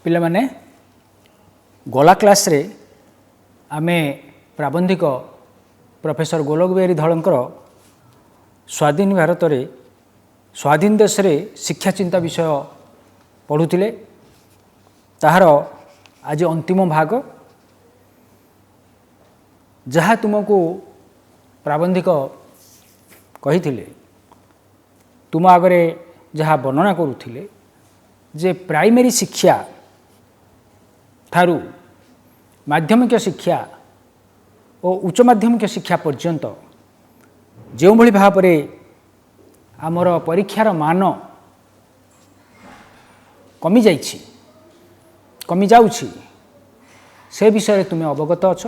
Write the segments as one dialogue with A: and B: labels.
A: पिला माने गला क्लास रे आमे प्राबंधिक प्रोफेसर गोलोक बिहारी धलंकर स्वाधीन भारत रे स्वाधीन देश रे शिक्षा चिंता विषय पढ़ुथिले। ताहार आज अंतिम भाग जहाँ तुमको प्राबंधिक कही तुम आगरे जहाँ वर्णना करुथिले जे प्राइमरी शिक्षा थारु माध्यमिक शिक्षा और उच्च माध्यमिक शिक्षा पर्यंत जो भली भाव में आमर परीक्षार मान कमी जाइछि कमी जाउछि से विषय तुम अवगत अछ।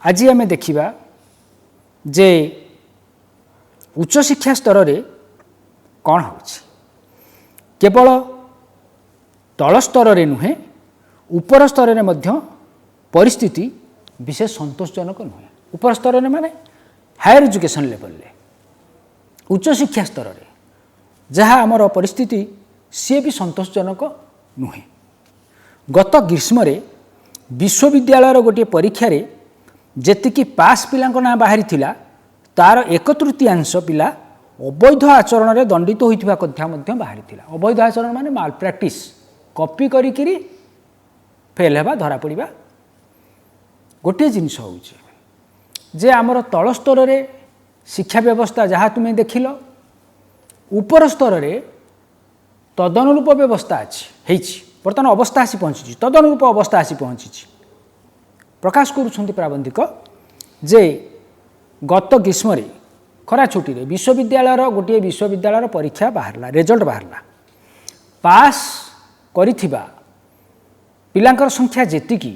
A: आज आम देखिबा जे उच्च शिक्षा स्तर रे कौन होछि केवल तल स्तर रे नुहे ऊपर स्तर रे मध्य परिस्थिति विशेष संतोषजनक नुहे। ऊपर स्तर रे माने हायर एजुकेशन लेवल रे उच्च शिक्षा स्तर रे जहाँ आमर परिस्थिति सी भी संतोषजनक नुहे। गत ग्रीष्म रे विश्वविद्यालय गोटे परीक्षा रे जेतिकी पास पिलांक ना बाहरी थिला तार 1/3 पिला अवैध आचरण रे दंडित होइथिबा कथा मध्य बाहरी थिला। अवैध आचरण माने माल प्रैक्टिस कॉपी करी किरी फेल हेबा धरा पड़िबा। गोटे जिनिस होउछि जे आमर तल स्तर रे शिक्षा व्यवस्था जहाँ तुम्हें देखिल ऊपर स्तर रे तदनुरूप व्यवस्था अछि बर्तमान अवस्था आसी पहुँची तदनुरूप अवस्था आसी पहुँची प्रकाश करुछंती प्राबंधिक जे गत ग्रीष्म रे खरा छुट्टी रे विश्वविद्यालय गोटे विश्वविद्यालय परीक्षा बाहरला रिजल्ट बाहरला पास करिथिबा पिलांकर संख्या जेतिकी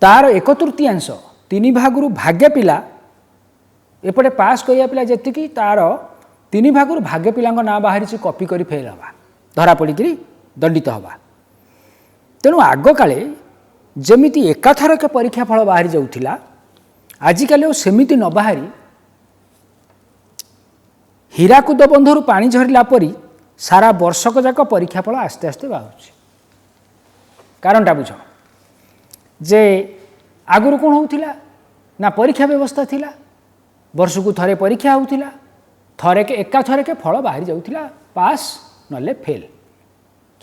A: तार 1/3 3 भागरु भाग्य पिला एपटे पास करिया पिला जेतिकी तार 3 भागरु भाग्य पिलांक ना बाहरी कॉपी करी फेल हवा धरा पड़ी दंडित हवा। तेणु आग काले जमिति एकाथरक परीक्षा फल बाहरी जाउथिला आजिकाली सेमिति न बाहरी हीराकुद बंधरु पानी झरला परी सारा वर्षक जाक परीक्षा फल आस्ते आस्ते बाहुछि। कारणटा बुझ जे आगुरु कोन होउथिला ना परीक्षा व्यवस्था थिला वर्षकु थरे परीक्षा होउथिला थरे के एकाथरे के फल बाहरी जाउथिला पास नले फेल।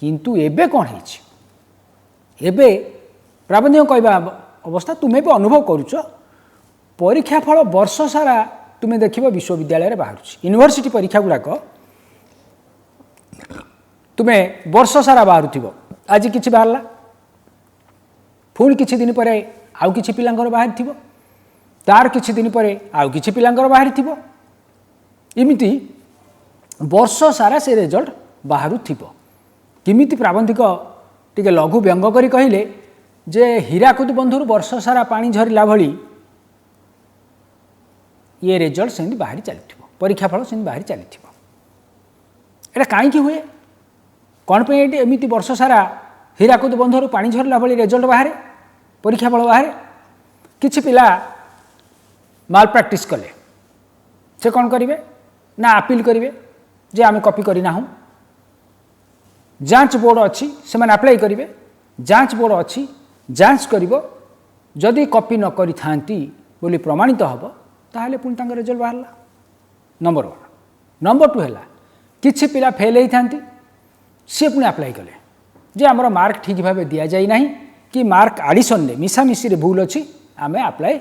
A: किंतु एबे कोन हेछि एबे प्राबंधिक कहबा अवस्था तुम्हें भी अनुभव करुच परीक्षा फल वर्ष सारा तुम्हें देखिबो विश्वविद्यालय रे बाहरुछि यूनिवर्सिटी परीक्षा गुड़ाक तुम्हें वर्ष सारा बाहरुथिबो। आज किछि बाहरला पुणी किछि दिन पर आउ किछि पिलांकर बाहर थिबो तार किछि दिन पर आउ किछि पिलांकर बाहर थिबो इमिति वर्ष सारा से रिजल्ट बाहरु थिबो। किमिति प्राबंधिक टिके लघु व्यंग करी कहिले जे हीराकुद बंधुर वर्ष सारा पानी झरिला भली ये रिजल्ट सेंदी बाहरी चलिथिबो परीक्षा फल सेंदी बाहरी चलिथिबो। एटा काई कि हुए कोन पे एमिति वर्ष सारा हीराकुद बंधुर पानी झरिला भली रिजल्ट बाहरे परीक्षा फल बाहरे किछि पिला माल प्रैक्टिस कले से कौन करेंगे ना अपील करेंगे जे आम कॉपी करना हूँ जांच बोर्ड अच्छी से मैंने अप्लाई करेंगे जांच बोर्ड अच्छी जांच करिबो जदि कॉपी न करि थांती बोली प्रमाणित हम ताहले पुणी तांकर रिजल्ट बाहरला नंबर 1। नंबर 2 है किछि पिला फेल होई थांती सी पुणी अप्लाई कले जे आमर मार्क ठीक भाव दि जाई नाही कि मार्क आडिशन ने मिसामिशी रे भूल अच्छी आमे अप्लाई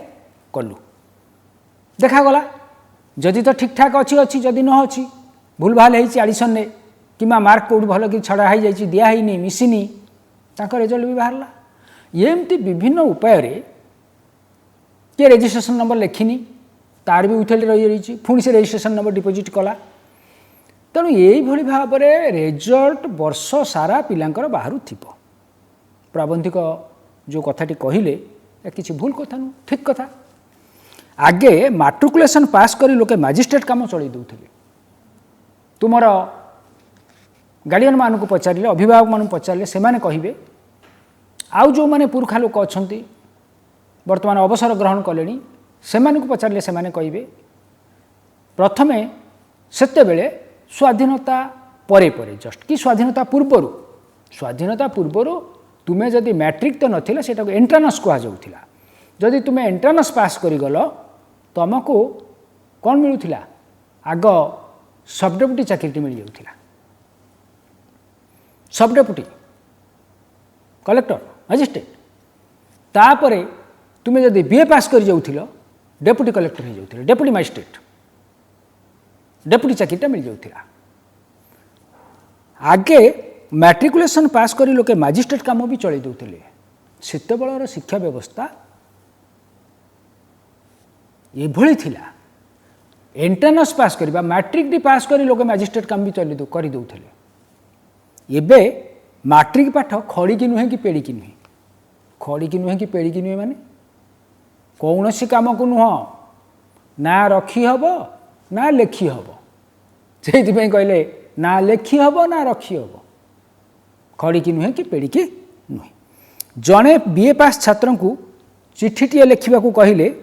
A: कलु देखागला जदि तो ठीक ठाक अच्छी अच्छी जदि न अच्छी भूल भाल होती आडिशन ने कि मार्क कौट भल कि छड़ा हो जाए दिहनी मिसिनी तांकर रिजल्ट भी बाहरला। एमती विभिन्न उपाय किए रेजिस्ट्रेशन नंबर लिखिनी तार भी उठेल रही पुणी से रेजिस्ट्रेशन नंबर डिपोजिट कला। तेणु यही भाव में रिजल्ट वर्ष सारा पिलांकर बाहरु थिबो। प्राबंधिक जो कथाटी कहले किसी भूल कथा नु ठीक कथा। आगे माट्रिकुलेसन पास करी लोके मजिस्ट्रेट काम चलई दउथिले तुमर गार्डियन मान को पचारे अभिभावक मान पचारे से माने कहिबे आउ जो माने पुरखा लोक अछंती वर्तमान अवसर ग्रहण कलेनी से माने को पचारे से माने कहिबे प्रथमे सेते बेले स्वाधीनता परे परे जस्ट कि स्वाधीनता पूर्वर स्वाधीनता पूर्वर तुम्हें जदि मैट्रिक तो नथिला सेटा एंट्रांस कह जाउथिला जदि तुम्हें एंट्रांस पास करिगल तुमको कौन मिलूला आग सब डेपुटी चाकरी मिल जाउथिला सब डेपुटी कलेक्टर मजिस्ट्रेट तापरे तुम्हें जदि बीए पास कर जाउथिलो डेपुटी कलेक्टर हो जाउथिला डेपुटी मजिस्ट्रेट डेपुटी चाकरीटा मिल जाउथिला आगे मैट्रिकुलेशन पास करी लोके मजिस्ट्रेट काम भी चलई दउथिले सेते बेलर शिक्षा व्यवस्था एभली थिला एंट्रांस पास करबा मैट्रिक डी पास करी लोके मजिस्ट्रेट काम भी चलई करी दउथिले एबे मैट्रिक पाठ खड़ी की नुहे कि पेड़ी की नुहे खड़ी की नुहे कि पेड़ी की नुहे माने कौन सी काम को नुह ना रखी हब ना लेखी हब से कहले ना लेखि हब ना रखी हब खड़ी की नुहे कि पेड़ी की नुहे जड़े बीए पास छात्र को चिठीटे लिखा कहले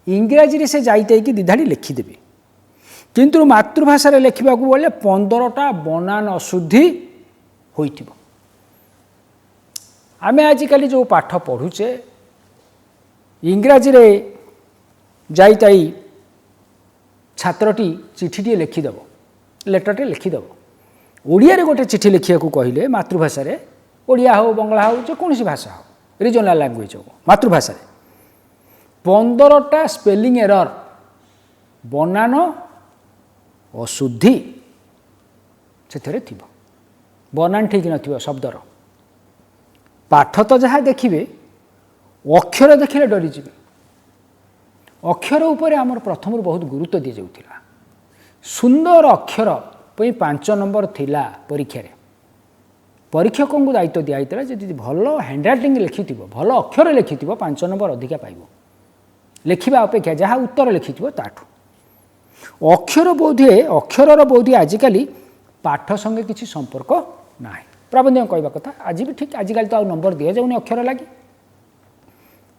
A: इंग्राजी से जाइए कि दिधाड़ी लिखिदेवे किंतु मातृभाषा लिखा बोले 15टा बनान अशुद्धि होइथिबो आमे आजिकल जो पाठ पढ़ुचे इंग्राजी रे जाई छात्रटी चिठीटे लिखिदेव लेटरटे लिखिदेव ओडिया रे गोटे चिठी लिखा कहले मातृभाषा रे ओडिया हो बंगला हो जो कौन भाषा हो रिजनल लैंग्वेज हो मातृभाषा 15टा स्पेलिंग एरर बनान अशुद्धि से बनान ठीक न शब्दर पाठ तो जहाँ देखिए अक्षर देखिले डरीजे अक्षर उपर आमर प्रथम बहुत गुरुत्व दी जाउथिला सुंदर अक्षर 5 नंबर थिला परीक्षा परीक्षकों को दायित्व दिखाई जी भल हैंडराइटिंग लिखि भल अक्षर लिखि 5 नंबर अधिका पाइब लिखा अपेक्षा जहाँ उत्तर लिखि ताठू अक्षर बोधे अक्षर बोधे आजिकल पाठ संगे किसी संपर्क ना प्रबंध कहवा कथा आज भी ठीक आजिकल तो नंबर दि जाऊनी अक्षर लगी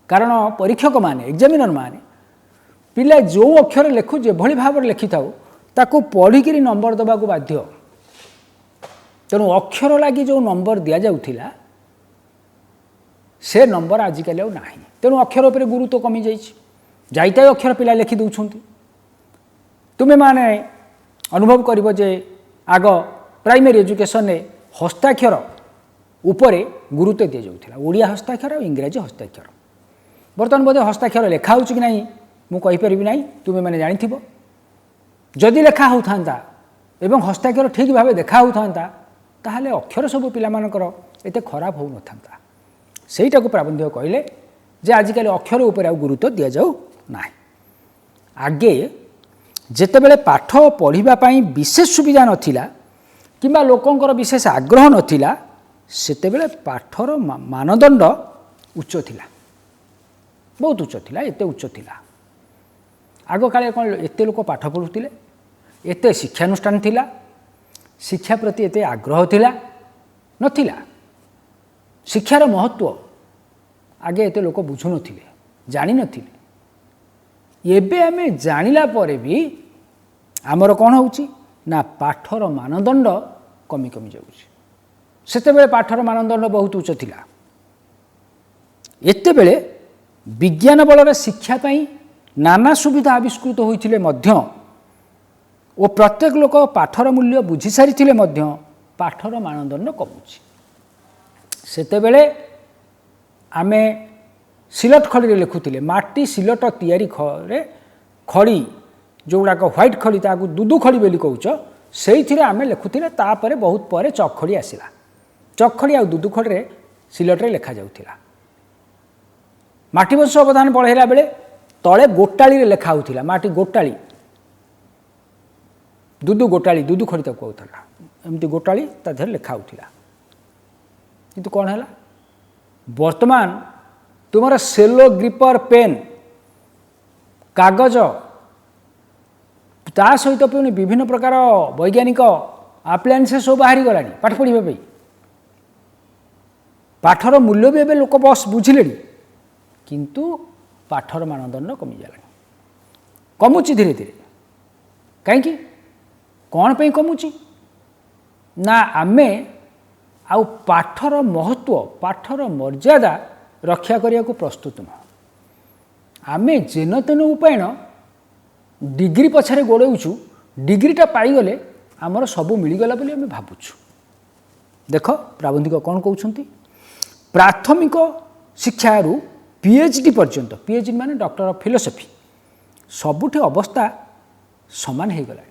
A: कारण परीक्षक माने एग्जामिनर माने पिला जो अक्षर लिखु जो भाव लिखि था ताको पढ़िक नंबर दबा को बाध्य तेणु अक्षर लगी जो नंबर दि जाउथिला से नंबर आजिकल ना तेणु अक्षर उपर गुरुत्व कमी जाइए अक्षर पिला लिखि दौरान तुम्हें माने अनुभव कर आग प्राइमरी एजुकेशन हस्ताक्षर उपरे गुरुत्व दि जाउथिला ओडिया हस्ताक्षर और इंग्राजी हस्ताक्षर बर्तमान बोधे हस्ताक्षर लिखा हो कि ना मुझे ना तुम्हें मैंने जानी जदि लेखा होता एवं हस्ताक्षर ठीक भाव देखा होता ताहले अक्षर सब पिलामानकर एते खराब हो नथा सेटा को प्राबंधिक कहले जे आजिकल अक्षर उपर आ गुरुत्व दि जाऊ ना आगे जेतेबेले पाठ पढ़िबा पई विशेष सुविधा नथिला किंबा लोकंकर विशेष आग्रह नथिला सेतेबेले पाठर मानदंड उच्च थिला बहुत उच्च थिला एते उच्च थिला आग काले कौन एते लोक पाठ पढ़ुतिले एते शिक्षानुष्ठान थिला शिक्षा प्रति एते आग्रह थिला नथिला शिक्षार महत्व आगे एते लोक बुझु नथिले जानि नथिले एबे आमे जानिला परे भी आमर कौन होउची ना पाठर मानदंड कमी कमी जाउची सेतेबेले पाठर मानदंड बहुत उच्च थिला एते बेले विज्ञान बलर शिक्षा पाई नाना सुविधा आविष्कृत होइथिले मध्य ओ प्रत्येक लोक पाठर मूल्य बुझी सारी पाठर मानदंड कमुची सेतेबेले आमे सिलट खड़ी लिखुले माटी सिलट तैयारी खड़ी जोगुड़ाक ह्वाइट खड़ी ताकू दुदु खड़ी बोली कौच से आम लिखुले तापर बहुत पर चक खड़ी आसला चक खड़ी आ दुदु खड़ी सिलटे लिखा जाउथिला माटी बंश अवदान बढ़ेला बेले तले गोटाली लिखा होता माटी गोटाली दुदु गोटाली दुदु खड़ी तक कहूला एमती गोटाली तादेह लिखा होता किंतु कौन है वर्तमान तुमर सेलो ग्रिपर पेन कागज ता सहित पुणी विभिन्न प्रकार वैज्ञानिक आप्लायन्सेस सब बाहरी गलानी पाठ पढ़ाई पाठर मूल्य भी एवं लोक बस बुझिले किंतु पाठर मानदंड कमी जाला कमुची धीरे धीरे कहीं कौन पे कमुची ना आमे आउ पाठर महत्व पाठर मर्यादा रक्षा करने को प्रस्तुत नुह आमे जेन तेन उपायन डिग्री पछारे गोड़ाऊँ डिग्रीटा पाईगले आमर सबू मिलगला बोली आम भावुँ देख प्राबंधिक कौन कहते प्राथमिक शिक्षा पीएचडी पर्यंत पीएचडी माने डॉक्टर ऑफ फिलोसफी सबुठ अवस्था समान हो गला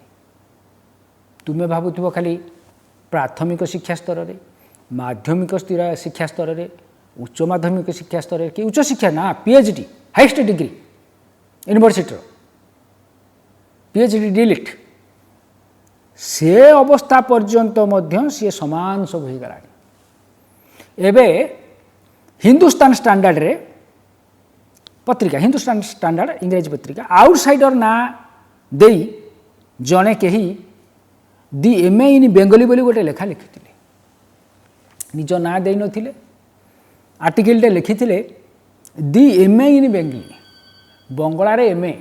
A: तुम्हें भावुव खाली प्राथमिक शिक्षा स्तर में माध्यमिक शिक्षा स्तर में उच्च माध्यमिक शिक्षा स्तर कि उच्च शिक्षा ना PhD highest degree university PhD delete से अवस्था पर्यंत मध्य सी समान सब हो गला एबे हिंदुस्तान स्टैंडर्ड रे पत्रिका हिंदुस्तान स्टैंडर्ड इंग्रेजी पत्रिका आउटसाइडर ना देई जड़े कहीं दि एम ए इन बेंगली बोली गोटे लेखा लिखी निज ना दे नथिले आर्टिकलटे लिखिथिले दि एम ए इन बेंगली बंगला रे एम ए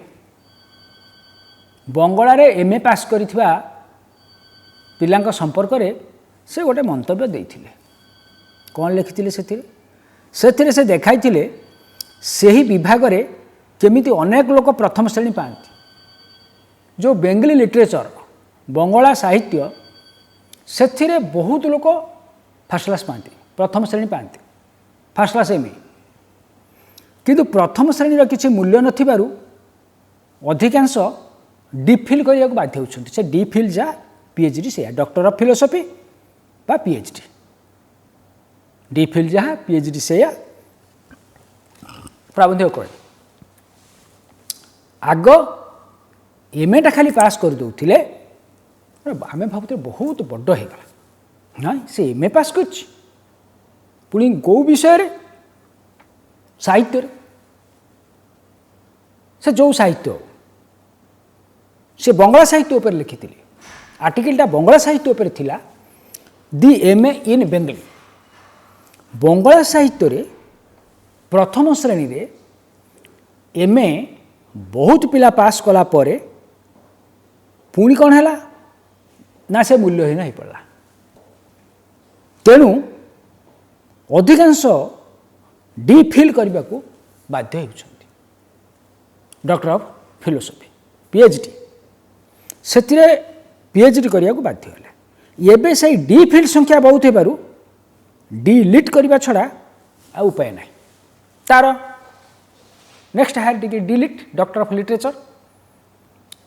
A: बंगला रे एम ए पास करिथिबा पिलांक संपर्क रे से गोटे मंतव्य देइथिले कौन लिखिथिले सेथिरे से देखाइथिले सही विभाग रे केमिति अनेक लोक प्रथम श्रेणी पाती जो बेंगली लिटरेचर बंगला साहित्य से बहुत लोक फर्स्ट क्लास पाती प्रथम श्रेणी पाती फर्स्ट क्लास एम ए किंतु प्रथम श्रेणी किसी मूल्य नथिबारु अधिकांश डिफिल करने को बाध्य होती से डिफिल जा पीएचडी से डॉक्टर ऑफ फिलोसफी बा पीएचडी डिफिल जहाँ पीएचडी से प्राबंधिक कहे आग एम एटा खाली पास कर दौले आम भावते बहुत बड़ होगा ना से एम ए पास कर पुणी कौ विषय साहित्य से जो साहित्य से बंगला साहित्य उपर लिखी आर्टिकलटा बंगला साहित्य उपर थिला दि एम ए इन बेंगली बंगला साहित्य रे प्रथम श्रेणी रे एम ए बहुत पिला पास कला परे पुणी कौन है ना से मूल्यहीन हो पड़ा तेणु अधिकांश डिफिल करने को बाध्य होती डॉक्टर ऑफ फिलोसफी पीएचडी से पीएचडी करने को बाध्य है एबे से डिफिल संख्या बहुत हो डिलीट करने छड़ा आ उपाय ना तार next higher degree DLitt doctor of literature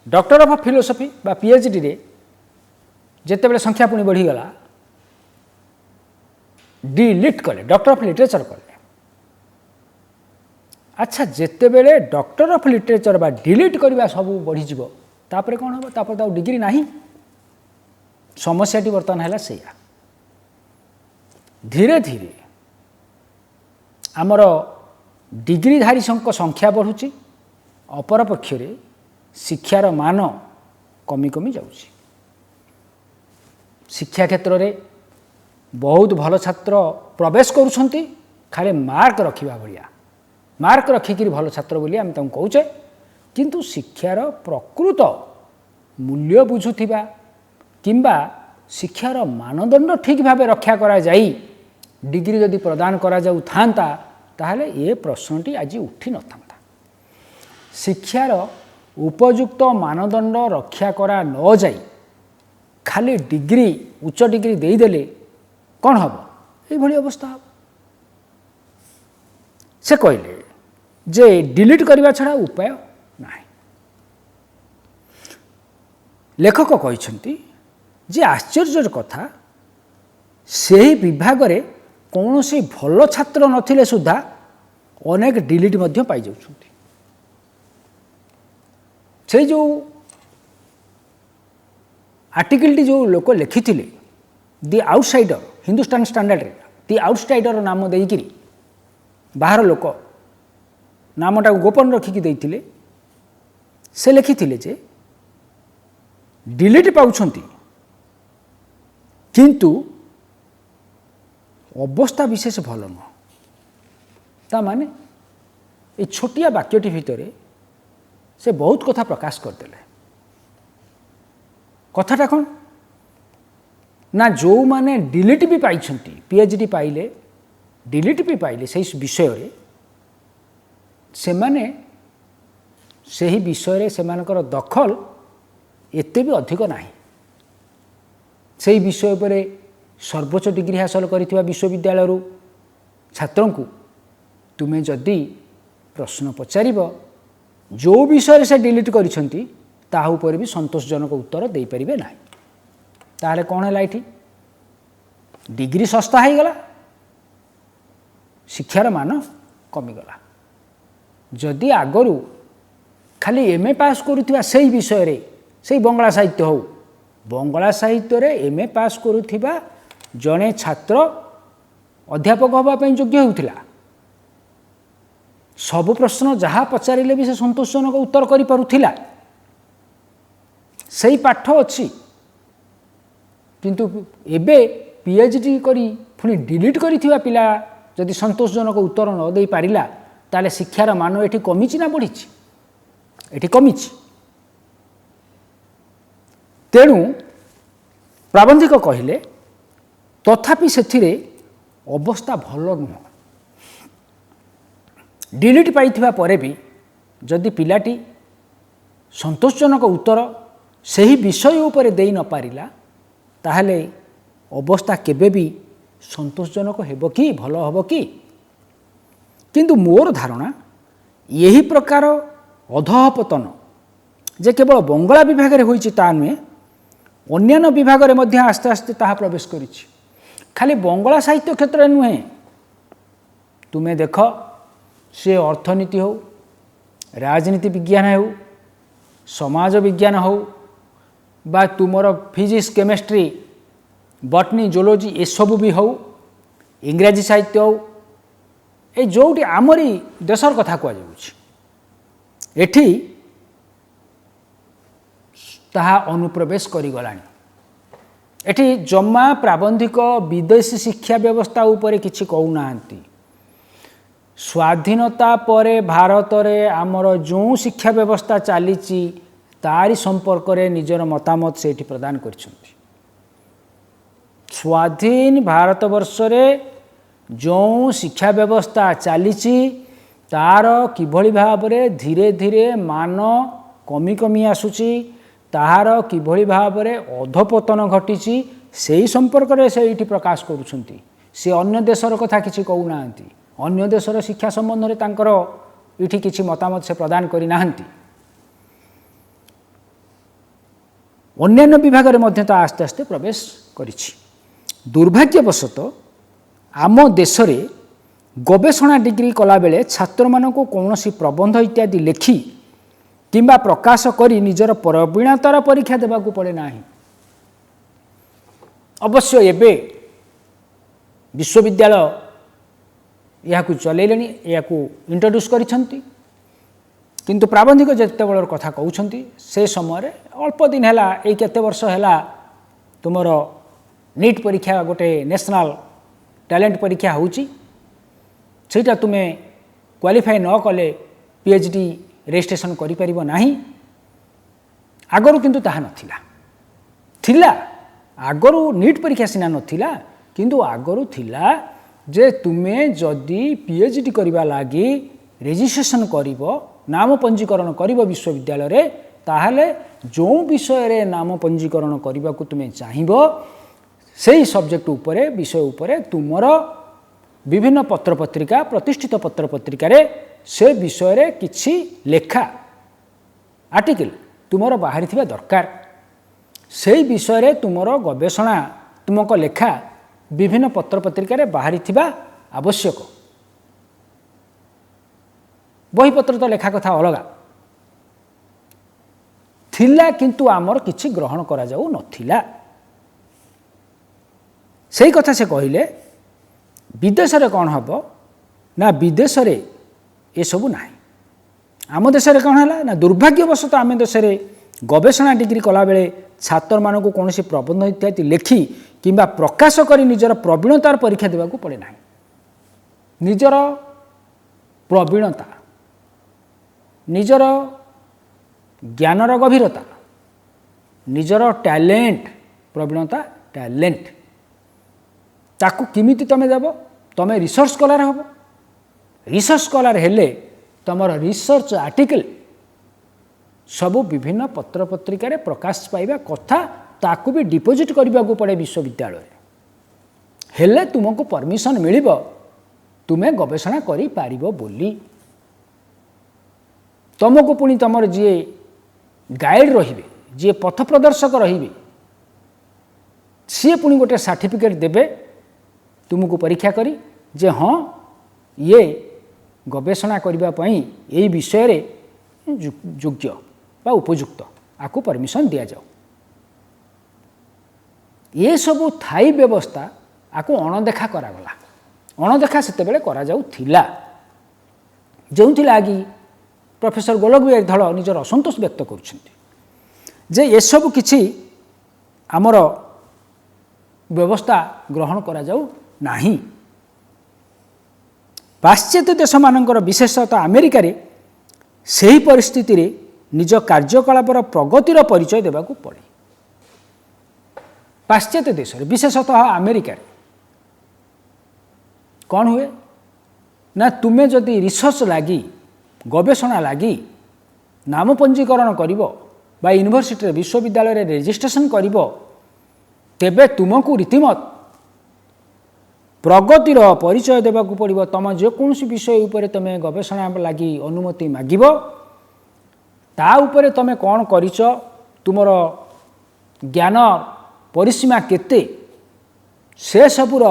A: doctor of philosophy बा पीएचडी रे जेते बेले संख्या पुणी बढ़ीगला डिलीट कले डॉक्टर ऑफ लिटरेचर कले अच्छा जेते बेले डॉक्टर ऑफ लिटरेचर बा डिलीट करवा सब बढ़ीज तापर कौन हम तापर तो डिग्री नहीं समस्याटी बर्तमान है से धीरे धीरे आमर डिग्रीधारी संख्या बढ़ुची अपरपक्ष शिक्षार मान कमी कमी जाउची शिक्षा क्षेत्र में बहुत भल छात्र प्रवेश करुछंती खाली मार्क रखिबा भलिया मार्क रखिकी भल छात्र बोली आम तांको कहूचे किंतु शिक्षार प्रकृत मूल्य बुझुथिबा किंबा शिक्षार मानदंड ठीक भाव रक्षा करा जाई डिग्री जदि प्रदान करा जाऊ थांता ताहले ये प्रश्नटी आज उठी न था शिक्षार उपयुक्त मानदंड रक्षा करा न जाई खाली डिग्री उच्च डिग्री देदेले कौन हम ये अवस्था हम से कहले जे डिलीट करने छड़ा उपाय ना लेखक कहते जे आश्चर्य कथा से विभाग रे कौन से भल छात्र नथिले सुधा अनेक डिलीट मध्य पाई जाउछंती से जो आर्टिकलटी जो लोक लिखिथिले दि आउटसाइडर हिंदुस्तान स्टैंडर्ड दि आउटसाइडर नाम देइकिरी बाहर लोक नामटा गोपन रखिकी देइथिले से लिखिथिले जे डिलीट पाउछंती किंतु अवस्था विशेष भल नुह ता माने ये छोटिया वाक्यटी भितर से बहुत कथा प्रकाश करदेले कथाटा कौन ना जो माने डिलीट भी पाई पीएचडी पाइले डिलीट भी पाइले से विषय रे से माने सही विषय रे से मानकर दखल एते भी अधिक नाही से विषय पर सर्वोच्च डिग्री हासिल करिथिबा विश्वविद्यालय रू छात्रों को तुम्हें जदि प्रश्न पचारिब जो विषय से डिलीट करिसेंती ताहा उपर भी संतोषजनक उत्तर दे परिबे नाही ताले कौन है ये डिग्री सस्ता हो गला शिक्षार मान कमिगला जदि आगरू खाली एमए पास करुवा से विषय रे से बंगला साहित्य हो बंगला साहित्य रे एमए पास करुवा जड़े छात्र अध्यापक हाँपाई योग्य होता सबु प्रश्न जहाँ पचारे भी से संतोषजनक उत्तर करुला से पाठ अच्छी किंतु एबे पीएचडी करी पुणी डिलीट करिथिबा पिला जदि संतोषजनक उत्तर न दे पारिला ताले शिक्षार मान एठी कमिछि ना बढ़िछि एठी कमिछि तेणु प्राबंधिक कहिले तथापि सेथिरे अवस्था भल नुह डिलीट पाइथिबा परे भी जदि पिलाटी संतोषजनक उत्तर सही विषय उपरे देई न पारिला ताहले अवस्था केबे भी संतोषजनक हेबो कि भल हबो कि किंतु मोर धारणा यही प्रकार अधःपतन जे केवल बंगला विभाग रे होइछि ता नुहे अन्यान्य विभाग रे मध्य आस्ते आस्ते ताहा प्रवेश करिछि खाली बंगला साहित्य क्षेत्र नुहे तुमे देख से अर्थनीति हो राजनीति विज्ञान हो समाज विज्ञान हो बा तुमर फिजिक्स केमिस्ट्री बटनी जोलोजी ये सब भी हो इंग्राजी साहित्य हो ये जोटी आमरी देशर कथा कहुच्छी एठी ताहा अनुप्रवेश करिगलानी एठी जमा प्राबंधिक विदेशी शिक्षा व्यवस्था उपरे किछि कहूनाहांती स्वाधीनता परे भारत रे आमर जो शिक्षा व्यवस्था चलीची तारी संपर्क रे निजर मतामत से प्रदान करिसेंती स्वाधीन भारत वर्ष रे जो शिक्षा व्यवस्था चलीची तार किभली भाव रे धीरे धीरे मान कमी कमी आसुची ताहार किभली भाव रे अधपतन घटीची सेही संपर्क रे से एठी प्रकाश करूछंती से अन्य देशर कथा किछि कहूनाहांती अन्य देशर शिक्षा संबंध रे तांकर इठी किछि मतामत से प्रदान करि नाहांती अन्यान्य विभाग रे मध्य ता आस्ते आस्ते प्रवेश करिछि दुर्भाग्यवशत आम देश रे गवेषणा डिग्री कला बेले छात्र मानक कौनसी प्रबंध इत्यादि लेखि किंबा प्रकाश करी निजर प्रवीणतार परीक्षा देबाकू पड़े नाही अवश्य एबे विश्वविद्यालय याकू चलेलेनी याकू इंट्रोड्यूस करिसंती किंतु प्राबंधिक जेते बळर कथा कहउछंती से समय अल्प दिन हैला ए केते वर्ष हैला तुमर नीट परीक्षा गोटे नेशनल टैलेंट परीक्षा होउची सेटा तुमे क्वालिफाई न कले पीएचडी रजिस्ट्रेशन करि परिबो नाही आगरु किंतु ताहा नथिला थिला आगरु नीट परीक्षा सिना नथिला किंतु आगरु थिला जे तुमे जदि पीएचडी करिबा लागि रजिस्ट्रेशन करिवो नाम पंजीकरण करिवो विश्वविद्यालय रे ताहले जो विषय रे नाम पंजीकरण करिबा को तुमे चाहिबो सेही सब्जेक्ट उपरे विषय उपरे तुमर विभिन्न पत्र पत्रिका प्रतिष्ठित पत्र पत्रिका रे से विषय रे किछि लेखा आर्टिकल तुमर बाहरी थिबा दरकार सेही विषय रे तुमर गवेषणा तुमको लेखा विभिन्न पत्र पत्रिका रे बाहरी थिबा आवश्यक बही पत्र तो लेखा कथा अलगा थिला किंतु आमर किछि ग्रहण करा जाऊ नथिला सेही कथा से कहिले विदेश रे कौन हबो ना विदेश रे ये सबू ना आम देश रे कौन है ना दुर्भाग्यवशत आम देश रे गवेषणा डिग्री कला बेले छात्र मानक कौन प्रबंध इत्यादि लेखि किंबा प्रकाश करी निजर प्रवीणतार परीक्षा देवाकू पड़े ना निजर प्रवीणता निजर ज्ञानर गभीरता निजर टैलेंट प्रवीणता टैलेंट ताकू किमिति तमे देव तमे research scholar hub research scholar हेले तमर रिसर्च आर्टिकल सबु विभिन्न पत्र पत्रिका प्रकाश पाइबा कथा ताकू भी डिपोजिट करने को पड़े विश्वविद्यालय हेले तुमको परमिशन मिलिब तुमे गवेषणा करि पारिबो बोली तुमको पुणी तुमर जी गाइड रहिबे जी पथ प्रदर्शक रहिबे सी पुणी गोटे सर्टिफिकेट देबे तुमको परीक्षा करी जे हाँ ये गवेषणा करबा पई एई विषय रे योग्य बा उपयुक्त आकु परमिशन दिया जाओ ये सबू थाई व्यवस्था आकु अणदेखा करागला अणदेखा सेते बेले करा जाऊ थिला जोंथि लागी प्रोफेसर गोलक बिहारी धड़ निजर असंतोष व्यक्त करुछन्ति जे ये सब किछि आमर व्यवस्था ग्रहण करा जाऊ नाही पाश्चात्य देश मानकर विशेषतः अमेरिका रे सही परिस्थिति रे निज कार्यकलापर प्रगतिर परिचय देबाकू पड़े पाश्चात्य देश रे विशेषतः अमेरिका रे कौन हुए ना तुमे जदि रिसर्च लगी गवेषणा लगी नाम पंजीकरण करिवो बा यूनिवर्सिटी विश्वविद्यालय रे रजिस्ट्रेशन करिवो तेबे तुमको रीतिमत प्रगतिर परिचय देबाकू पड़िबो तम जेकोसी विषय उपरे तमे गवेषणा लगी अनुमति मागिबो ता उपरे तमे कौन करिच तुमर ज्ञान परिसीमा केते से सबुर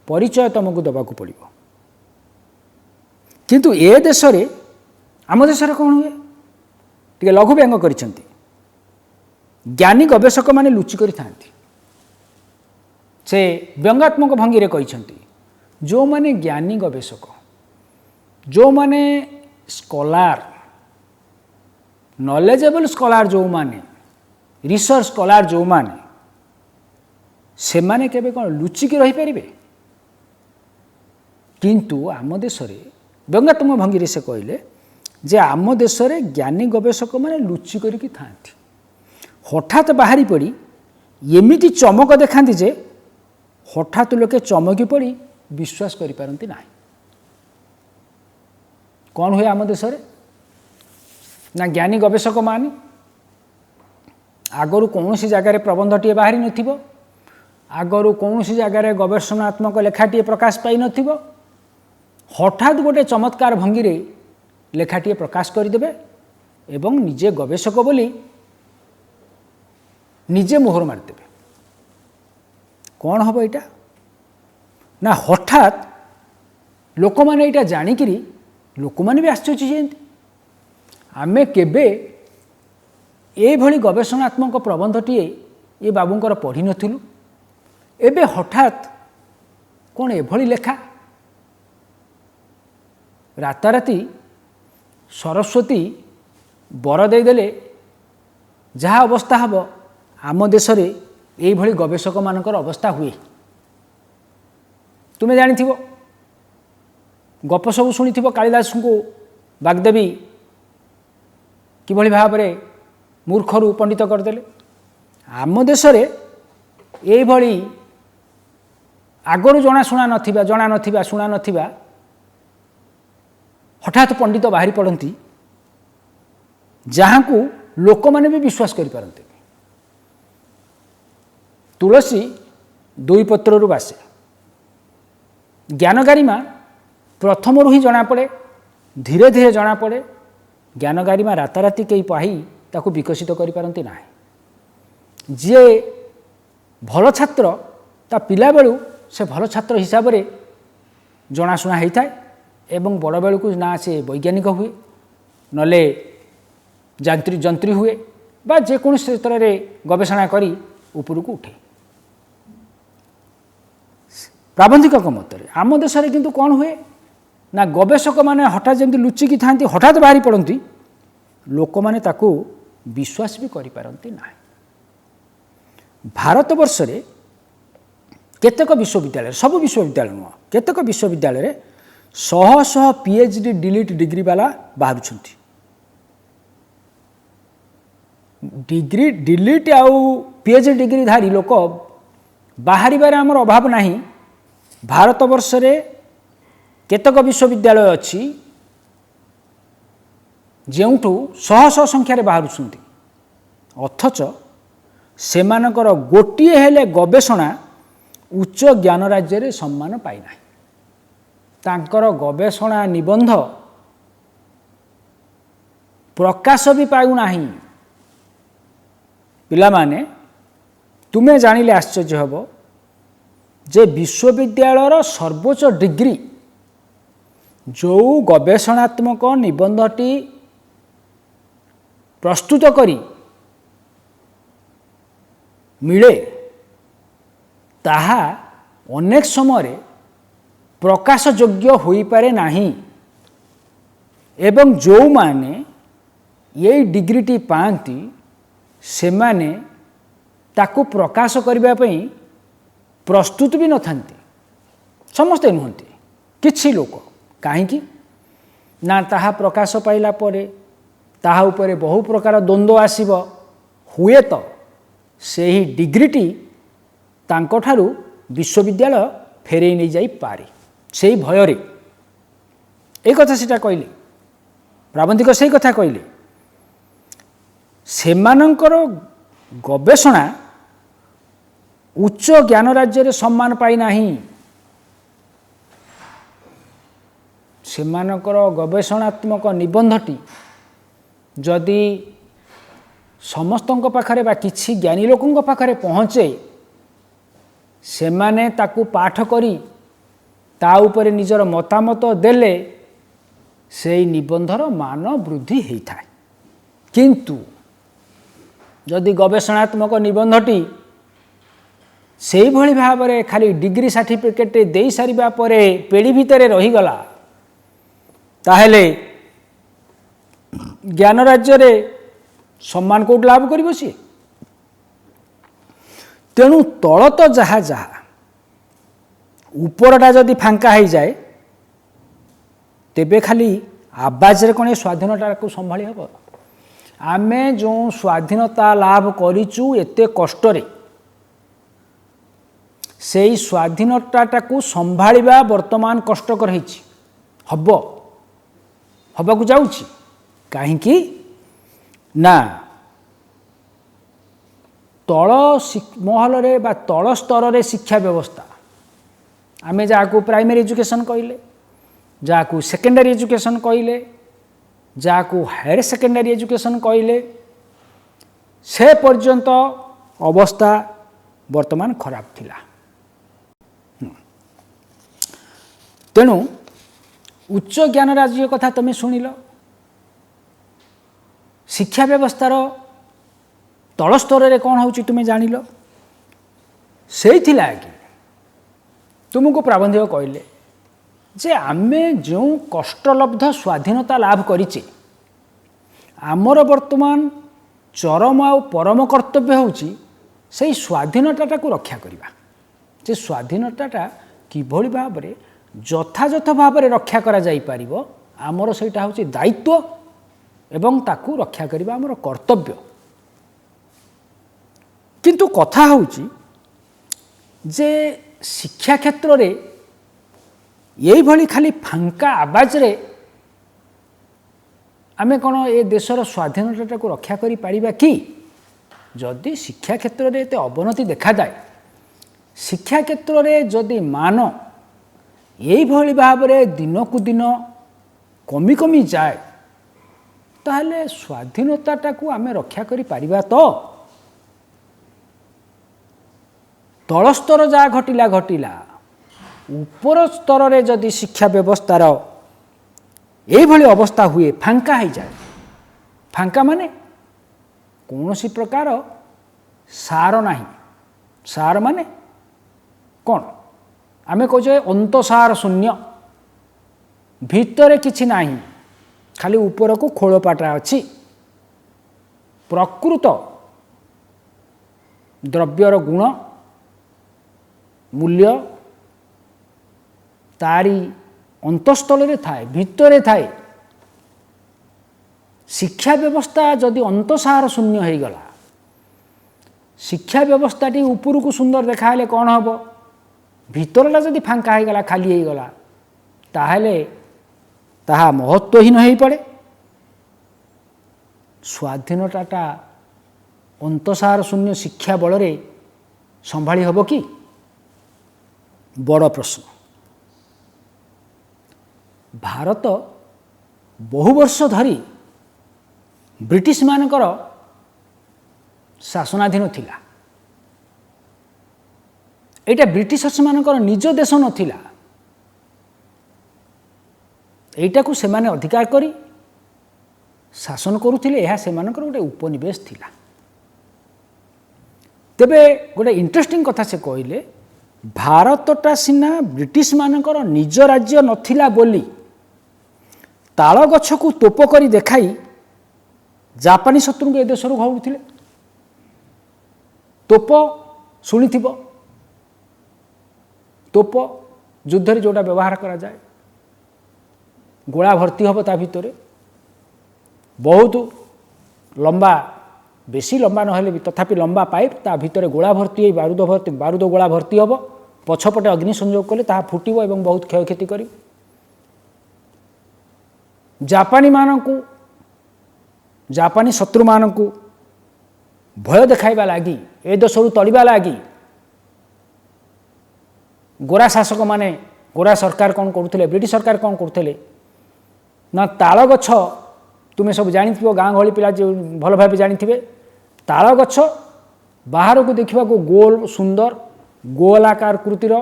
A: परिचय तुमको देबाकू पड़िबो किंतु ए देश रे आम देश रे कौन हुए टिके लघु व्यंग करिसेंती ज्ञानी गवेषक माने लुचि करि थांती से व्यंगात्मक भंगी रे कहिसेंती जो माने ज्ञानी गवेषक जो माने स्कॉलर नॉलेजेबल स्कॉलर जो माने रिसर्च स्कॉलर जो माने से माने केबे कोन लुचिकी रही परिबे किंतु आम देश रे व्यंगात्मक भंगी रे से कहले जे आम देश रे ज्ञानी गवेषक माने लुचि करिकी थांती हठात बाहरी पड़ी एमिति चमक देखांती जे हठात लोके चमकी पड़ी विश्वास करि पारंती नाही कौन हुए आम देश रे ना ज्ञानी गवेषक माने आगरू कौन सी जगार प्रबंधटीए बाहरी नथिबो आगरू कौन सी जगार गवेषणात्मक लेखाटीए प्रकाश पाई नथिबो हठात गोटे चमत्कार भंगी रे लेखाटीए प्रकाश करदेवे एवं निजे गवेषक बोली निजे मोहर मारिदेवे कौन हम यहाँ ना हठात लोक मैंने यहाँ जाणिक लोक मैंने भी आश्चर्य आमे केबे ये भली गवेषणात्मक प्रबंधटीए ये बाबूंकर पढ़ी नथिलु एबे हठात कौन एभली लेखा राताराती सरस्वती बर देदेले जहाँ अवस्था हम आम देश रे ये भली गवेषक मानकर अवस्था हुए तुमे जानिथिबो गप सब शुणिथिबो कालिदास को बाग्देवी किभली भाव में मूर्खरू पंडित करदेले आम देश रे ये भली आगरू जनाशुना नथिबा शुणा नथिबा हठात पंडित बाहरी पड़ती जहाँ को लोक माने भी विश्वास करि पारंते तुलसी दुई पत्रु बासे ज्ञान गारिमा प्रथम ही जना पड़े धीरे धीरे जना पड़े ज्ञान गारिमा राताराति कई पाही ताकू विकसित करि पारंती नाही जे भल छात्र ता पिला बेलू से भल छात्र हिसाब से जनाशुना होता है एवं बड़ बेलू को ना से वैज्ञानिक हुए नले जंत्री हुए बा जेकोसी क्षेत्र में गवेषणा करी ऊपर को उठे प्राबंधिक मत आम देश में किंतु कौन हुए ना गवेषक माने हठात जमी लुचिकी था हठात बाहरी पड़ती लोक माने ताकू विश्वास भी करि पारंती ना भारत वर्ष रे केतेक विश्वविद्यालय सब विश्वविद्यालय नुह केतेक विश्वविद्यालय शह शह पीएचडी डिलीट डिग्री वाला बाहर डिग्री डिलीट आउ पीएचडी डिग्री धारी लोक बाहर आमर अभाव नहीं। भारत वर्ष रे केतक विश्वविद्यालय अच्छी जेउठू शह शह संख्यार बाहरुछंती अथच सेमानकर गोटिए हेले गवेषणा उच्च ज्ञान राज्य रे सम्मान पाई नाही। तांकर गवेषणा निबंध प्रकाश भी पाऊ नाही। पिला माने तुमे जानिले आश्चर्य हब जे विश्वविद्यालयर सर्वोच्च डिग्री जो गवेषणात्मक निबंधटी प्रस्तुत करी मिले ताहा अनेक समय प्रकाश योग्य होई पारे नाही। एवं जो माने ये डिग्रीटी पाती से माने ताकू प्रकाश करने प्रस्तुत भी न थांती। समस्ते नुहंती किछि लोक कहीं ना ताहा प्रकाश पाइला परे ताहा उपरे बहु प्रकार द्वंद्व आसीब हुए तो सेही डिग्रीटी तांको ठारू विश्वविद्यालय फेरई नहीं जाई पारे। से भय एक कथा सीटा कहले प्राबंधिक से कथा कहले सेमानंकर गवेषणा उच्च ज्ञान राज्य रे सम्मान पाई नाही। सेमानंकर गवेषणात्मक निबंधटी जदि समस्तଙ୍କ पाखरे बा किछि ज्ञानी लोकଙ୍କ पाखरे पहुँचे सेमाने ताकू पाठ करी ता उपरे निजर मतामत देले से निबंधर मान वृद्धि होता है। किंतु जदि गवेषणात्मक निबंधटी से भली भाव में खाली डिग्री सर्टिफिकेट दे सारिबा परे पेड़ी भितर रहीगला ताहेले ज्ञान राज्य रे सम्मान कोट लाभ कर सी। तेणु तल तो जहा जहा उपरटा जदि फांका हो जाए तेबे खाली आवाज रे कोने स्वाधीनता को संभाली हम। आमे जो स्वाधीनता लाभ करिचु एते कष्टरे से स्वाधीनता को संभालिबा वर्तमान कष्टकर होइछि हब हबाकू जाउछि काहींकि ना तल महल रे बा तल स्तर रे शिक्षा व्यवस्था आमे जाकू प्राइमरी एजुकेशन कहले जाकू सेकेंडरी एजुकेशन कहले जाकू हायर सेकेंडरी एजुकेशन कहले से पर्यंत अवस्था वर्तमान खराब थिला। तेणु उच्च ज्ञान राज्य कथा तुम शुणिल शिक्षा व्यवस्थार तल स्तर रे कौन होची तुम जानिल से कि तुमको प्राबंधिक कहले जे आमे जो कष्टलब्ध स्वाधीनता लाभ करिचे आमर वर्तमान चरम आ परम कर्तव्य होची से स्वाधीनता को रक्षा करवा। जे स्वाधीनता किभली भाव में यथायथ भाव में रक्षा करा जाई पारिबो आमर सेटा होची दायित्व एवं ताकू रक्षा करवा आमर कर्तव्य। किंतु कथा होची जे शिक्षा क्षेत्र रे यही भली खाली फांका आवाज रे आमे कौन ए देशर स्वाधीनता को रक्षा करि पारिबा कि जदि शिक्षा क्षेत्र रे एते अवनति देखा जाए शिक्षा क्षेत्र रे जदि मान यही भली भाव रे दिनकू दिन कमी कमी जाए ताहले स्वाधीनता को आमे रक्षा करि पारिबा तो तल स्तर जा घटिला घटिला ऊपर स्तर रे जदि शिक्षा व्यवस्थार यही भली अवस्था हुए फांका हो जाए फांका माने कौन सी प्रकार सार नहीं सार माने कौन आमे कहे अंतसार शून्य भितर किछि नहीं खाली ऊपर को खोलपाटा अच्छी प्रकृत द्रव्यर गुण मूल्य तारी अंतस्थल थाए भितर थाए शिक्षा व्यवस्था जदि अंतसार शून्य हो गला शिक्षा व्यवस्थाटी उपरकू सुंदर देखा कौन हम भितरटा जदि फांका हो गला खाली हो गला ताहले ताहा महत्वहीन हो पड़े। स्वाधीनता अंतसार शून्य शिक्षा बल संभाली हम कि बड़ प्रश्न। भारत बहु वर्ष धरी ब्रिटिश मानकर शासनाधीन थिला। एटा ब्रिटिशर्स मानकर निज देश नथिला। एटा को सेमाने अधिकार करी शासन करुथिले। यह सेमानकर गोटे उपनिवेश थिला। तेबे गोटे इंटरेस्टिंग कथा से कहले भारतटा सिना ब्रिटिश मानकर निज राज्य नथिला बोली ताल गछ को तोप करी देखाई जापानी शत्रु को ए देश घौड़ुथिले। तोप शुणिथिब तोप युद्ध रे जोटा व्यवहार करा जाए गोला भर्ती हम ता भितर बहुत लंबा बेसी लंबा नहेले भी तथापि लंबा पाइप ता भितर गोला भर्ती बारूद गोला भर्ती हम पछपटे अग्नि संयोग कले ता फुटिब एवं बहुत क्षयक्षति कर। जापानी शत्रु मानकु भय देखाइबा लागी ए देशरू तड़िबा लागी गोरा शासक माने गोरा सरकार कौन करुले ब्रिटिश सरकार कौन करुले ना ताल गछ तुम्हें सब जानी गाँ गहली पिला जो भल भाव जानी ताल गछ बाहर को देखा गोल सुंदर गोलाकार कृतिर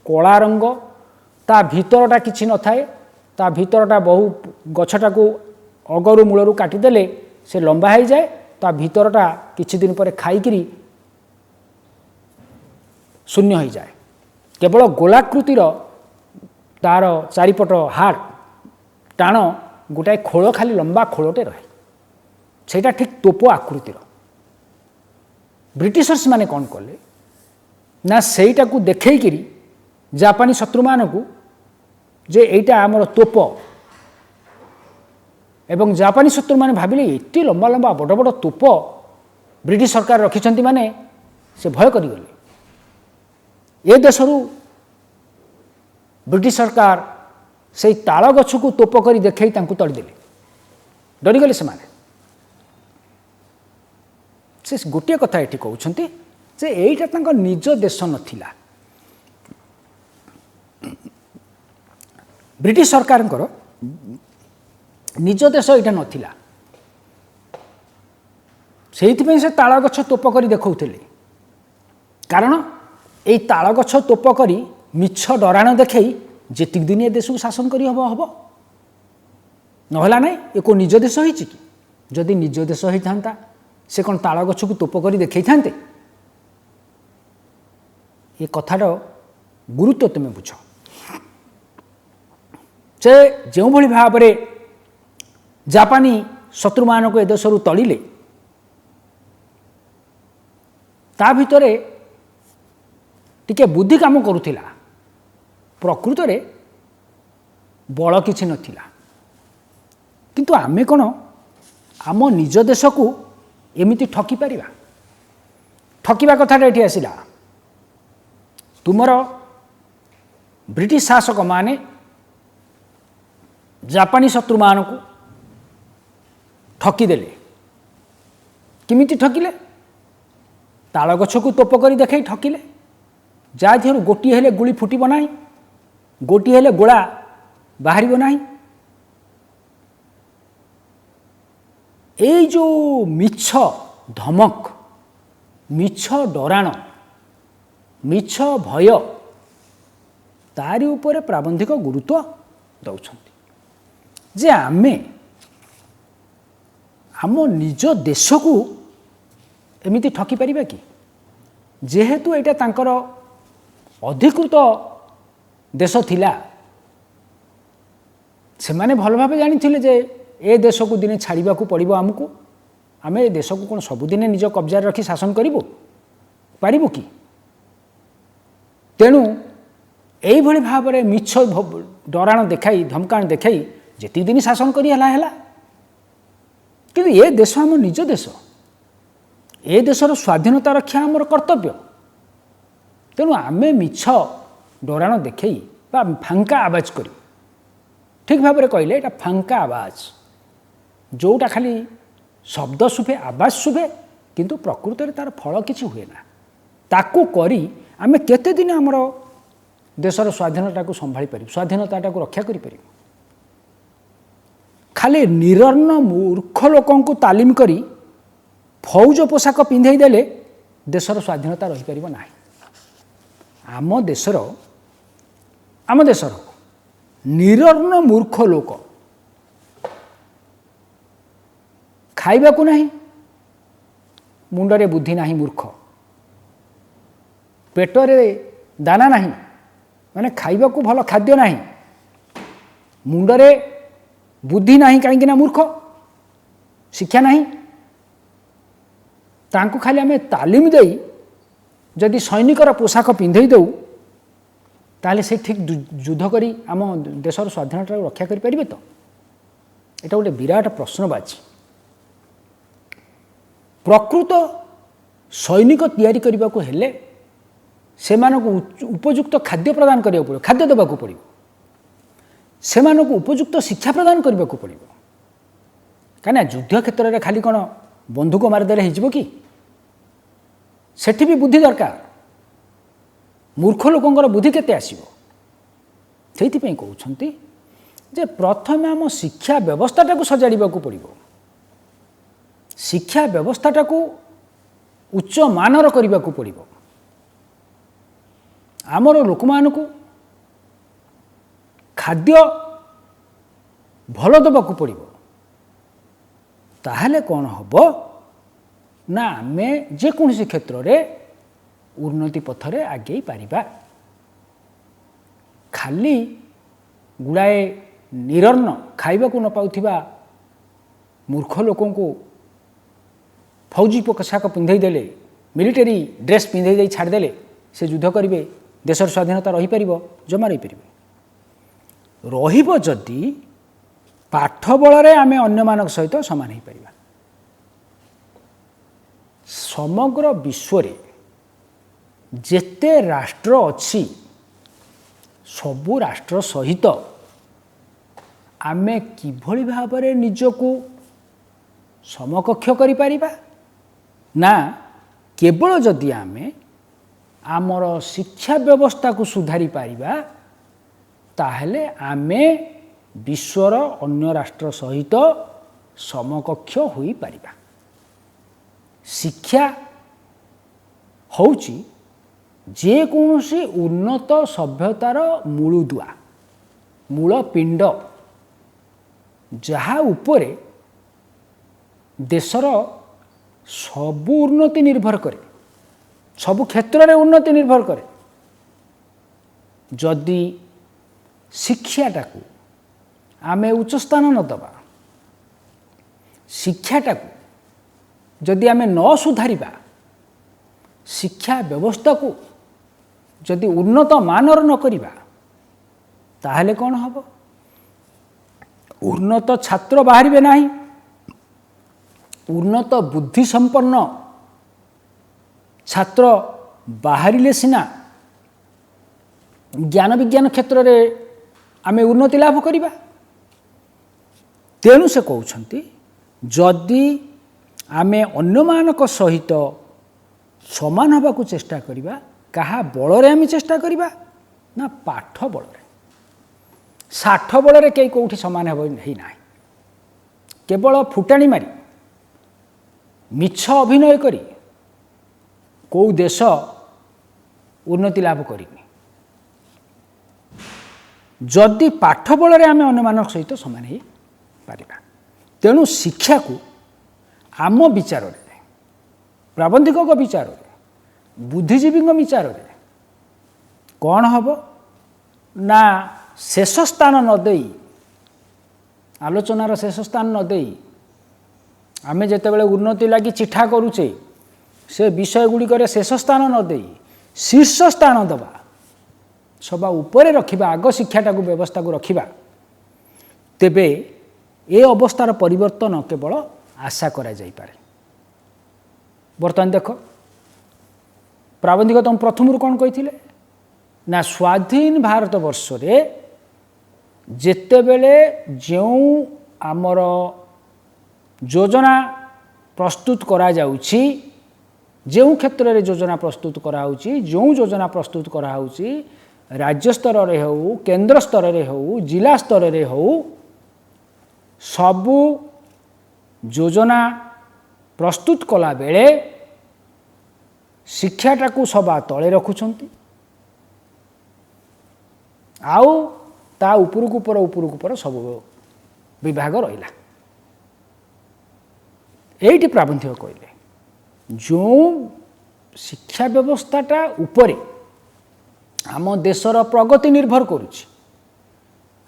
A: कला रंग ता भितरटा किछि न थाए ता भितरटा बहु गछटा को अगरु मूलरू काटिदेले से लंबा हो जाए ता भितरटा किछि दिन पर खाईकरी शून्य हो जाए। केवल गोलाकृतिर तार चारिपट हार्ट टाण गोटाए खोल खाली लंबा खोलटे रहे सेटा ठीक तोप आकृतिर। ब्रिटिशर्स माने कौन कले ना सेटा को देखैकरी जापानी शत्रु मानकु जे एटा आमर तोप एवं जापानी शत्रु माने भाविले एते लंबा लंबा बड़ बड़ तोप ब्रिटिश सरकार रखिछंती माने से भय करिगले। ए देशरू ब्रिटिश सरकार से ताल गछ को तोप करी देखई तांकु तड़ीदेले डरीगले से माने। से गोटे कथा ये कहते जे यहीटा तांको निज देश नथिला। ब्रिटिश सरकार निज देश यहाँ नथिला सेइथिपई से ताल गछ तोप करी देखौथिले कारण एई ताल गछ तोप करी मिछ डराण देखई जेतिक दिन ए देश को शासन करी हबो हबो नहला नहीं ये को निज देश होइछि कि जदि निज देश होइथांता से कौन ताल गछ को तोप करी देखई थांते। ये कथार गुरुत्व तुम बुझ से जो भली भाव में जापानी शत्रु मान को ए देशरू तड़िले ता भितरे टिके बुद्धि काम करुथिला प्रकृत रे बल किछि नथिला। किंतु आमे कोन आम निज देश को एमिति ठकी पारिबा ठकीबा कथाटा एठी आसिला तुमर ब्रिटिश शासक माने जापानी शत्रु मान को ठकीदेले किमिति ठकिले ताल गछ को तोप करी देखई ठकिले जा दिहरु गोटी हेले गुली फुटिब नाही गोटी हेले गोला बाहरिब नाही। एई जो मिछ धमक मिछ डराण मिछ भय तारी उपरे प्राबंधिक गुरुत्व दौछंती जे आमे आम निज देश को एमिति ठकी पारिबा कि जेहेतु एटा तांकर अधिकृत देश थिला से माने भल भाव जानी जे ए देश को दिने छाड़िबा को पड़िबो आमको आमे ए देश को कोन सबुदिने निज कब्जा रखी शासन करिबो पारिबो कि तेणु एई भली भाव में मिछ डराण देखाई धमकाण देखाई जेति दिन शासन करी हला हला किंतु ये देश आम निज देश ए देशर स्वाधीनता रक्षा आमर कर्तव्य। तेणु आमे मिछ डराण देखई बा फांका आवाज करी ठीक भाव में कहले एटा फांका आवाज जोटा खाली शब्द शुभे आवाज शुभे किंतु प्रकृत में तार फल किसी हुए ना ताकू करी आमे केते दिन आमर देशर स्वाधीनता को संभाली पार स्वाधीनता को रक्षा करि पार। खाली निरन्न मूर्ख लोक तालीम करी फौज पोशाक पिंधे देले देशर स्वाधीनता रही पार ना। आम देशर निरन्न मूर्ख लोक खाइबा को नहीं मुंडरे बुद्धि नहीं मूर्ख पेटरे दाना नहीं माने खाइबा को भल खाद्य नहीं मुंडरे बुद्धि नहीं कहीं ना मूर्ख शिक्षा नहीं तांको खाली आम तालीम दे जदि सैनिकर पोशाक पिंधे दऊ ताले से ठीक युद्ध करी आम देशर स्वाधीनता रक्षा करि परिबे तो एटा गोटे विराट प्रश्नबाची। प्रकृत सैनिक तैयारी करने को हेले से उपयुक्त खाद्य प्रदान करने पड़ो खाद्य देवा पड़ो से उपयुक्त शिक्षा प्रदान करने को पड़ो कहीं युद्ध क्षेत्र में खाली कौन बंधुक मारिदेले हो कि सेठी भी बुद्धि दरकार मूर्ख लोकंर बुद्धि केते आसीबो से कहते जे प्रथम आम शिक्षा व्यवस्था को सजाड़ा पड़ो शिक्षा व्यवस्था को उच्च मानर करने को पड़ो आमर लोक मान को खाद्य भल देवाक पड़ो ताहले कौन हम ना आम जेकोसी क्षेत्र में उन्नति पथरे आगे पारिबा। खाली गुड़ाए निरन्न खाइबा को न पाउथिबा मूर्ख लोकों को फौजी पोशाक पिंधे देले मिलिटरी ड्रेस पिंधे दे छाड़देले से युद्ध करेंगे देशर स्वाधीनता रही पार जमा रही पार जदि पाठ बल आम अन्य सहित सामान हो पार। समग्र विश्व जेते राष्ट्र अच्छी सबु राष्ट्र सहित आमे किभली भाव में निजको समकक्ष करि परिबा ना केवल जदि आमे आमर शिक्षा व्यवस्था को सुधारी पारिबा ताहले आमे विश्वर अन्य राष्ट्र सहित समकक्ष होई पारिबा। शिक्षा होउची जे कौनसी उन्नत सभ्यतार मूलदुआ मूल पिंड जहा उपरे देशर सबु उन्नति निर्भर करे सबु क्षेत्र में उन्नति निर्भर करे। जदि शिक्षाटा को आमे उच्च स्थान न दबा शिक्षाटा को जदि आमे न सुधारिबा शिक्षा व्यवस्था को जदि उन्नत मानर न करिबा ताहले कौन हबो उन्नत छात्र बाहरिबे नाही उन्नत बुद्धि संपन्न छात्र बाहरिले सिना ज्ञान विज्ञान क्षेत्र में आमे उन्नति लाभ करिबा। तेणु से कहउछंती जदि आमे अन्यमानक सहित समान हवा को चेष्टा करिबा कहा बल आम चेष्टा करिबा ना पाठ बल साठ बल कई कौटी सामान हो ना केवल फुटाणी मारी मिछ अभिनय करी कौ देश उन्नति लाभ करिनी जदि पाठ बल आम अन्य सहित सामान हो पारिबा। तेणु शिक्षा को आम विचार प्राबंधिक विचार बुद्धिजीवी विचार कौन हम ना शेष स्थान न देई आलोचनार शेष स्थान न देई आमे जेतेबेले उन्नति लगी चिठा करुचे से विषय गुड़िक शेष स्थान न देई शीर्ष स्थान दबा सभा उपरे रखिबा आग शिक्षाटा को व्यवस्था को रखिबा तेबे ए अवस्थार परिवर्तन केवल आशा करा जाई पारे। बर्तमान देख प्राबंधिक तुम प्रथम कौन कही ना स्वाधीन भारत वर्ष रे जेतेबेले जो आमर योजना प्रस्तुत करा जाउछि जो क्षेत्र में योजना प्रस्तुत कराउछि जो योजना प्रस्तुत कराउछि राज्य स्तर रे हो केंद्र स्तर रे हो जिला स्तर रे हो सबु योजना प्रस्तुत कला बेले शिक्षाटा को सभा तले रखुछंती आउ ता उपरकू पर सब विभाग रहिला एइटी प्राबंधिक कहले जो शिक्षा व्यवस्थाटा उपरे आम देशर प्रगति निर्भर करुछि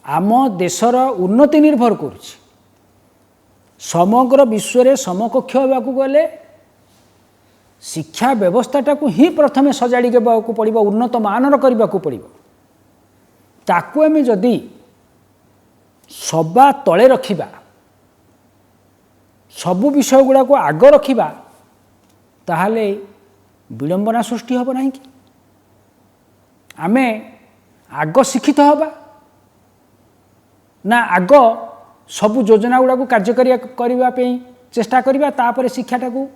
A: आम देशर उन्नति निर्भर करुछि समग्र विश्व रे समकक्ष होबाकू गले शिक्षा व्यवस्थाटा को ही प्रथमे सजाड़ी को पड़िबो उन्नत मानर करने को पड़िबो ताकू आमे जदि सभा तले रखिबा सबु विषय गुड़ा को आग रखिबा ताहले विडंबना सृष्टि होब नहीं कि आमे आग शिक्षित होबा ना आग सबु योजना गुड़ा को कार्यकारी करबा पे चेष्टा करबा तापर शिक्षाटा को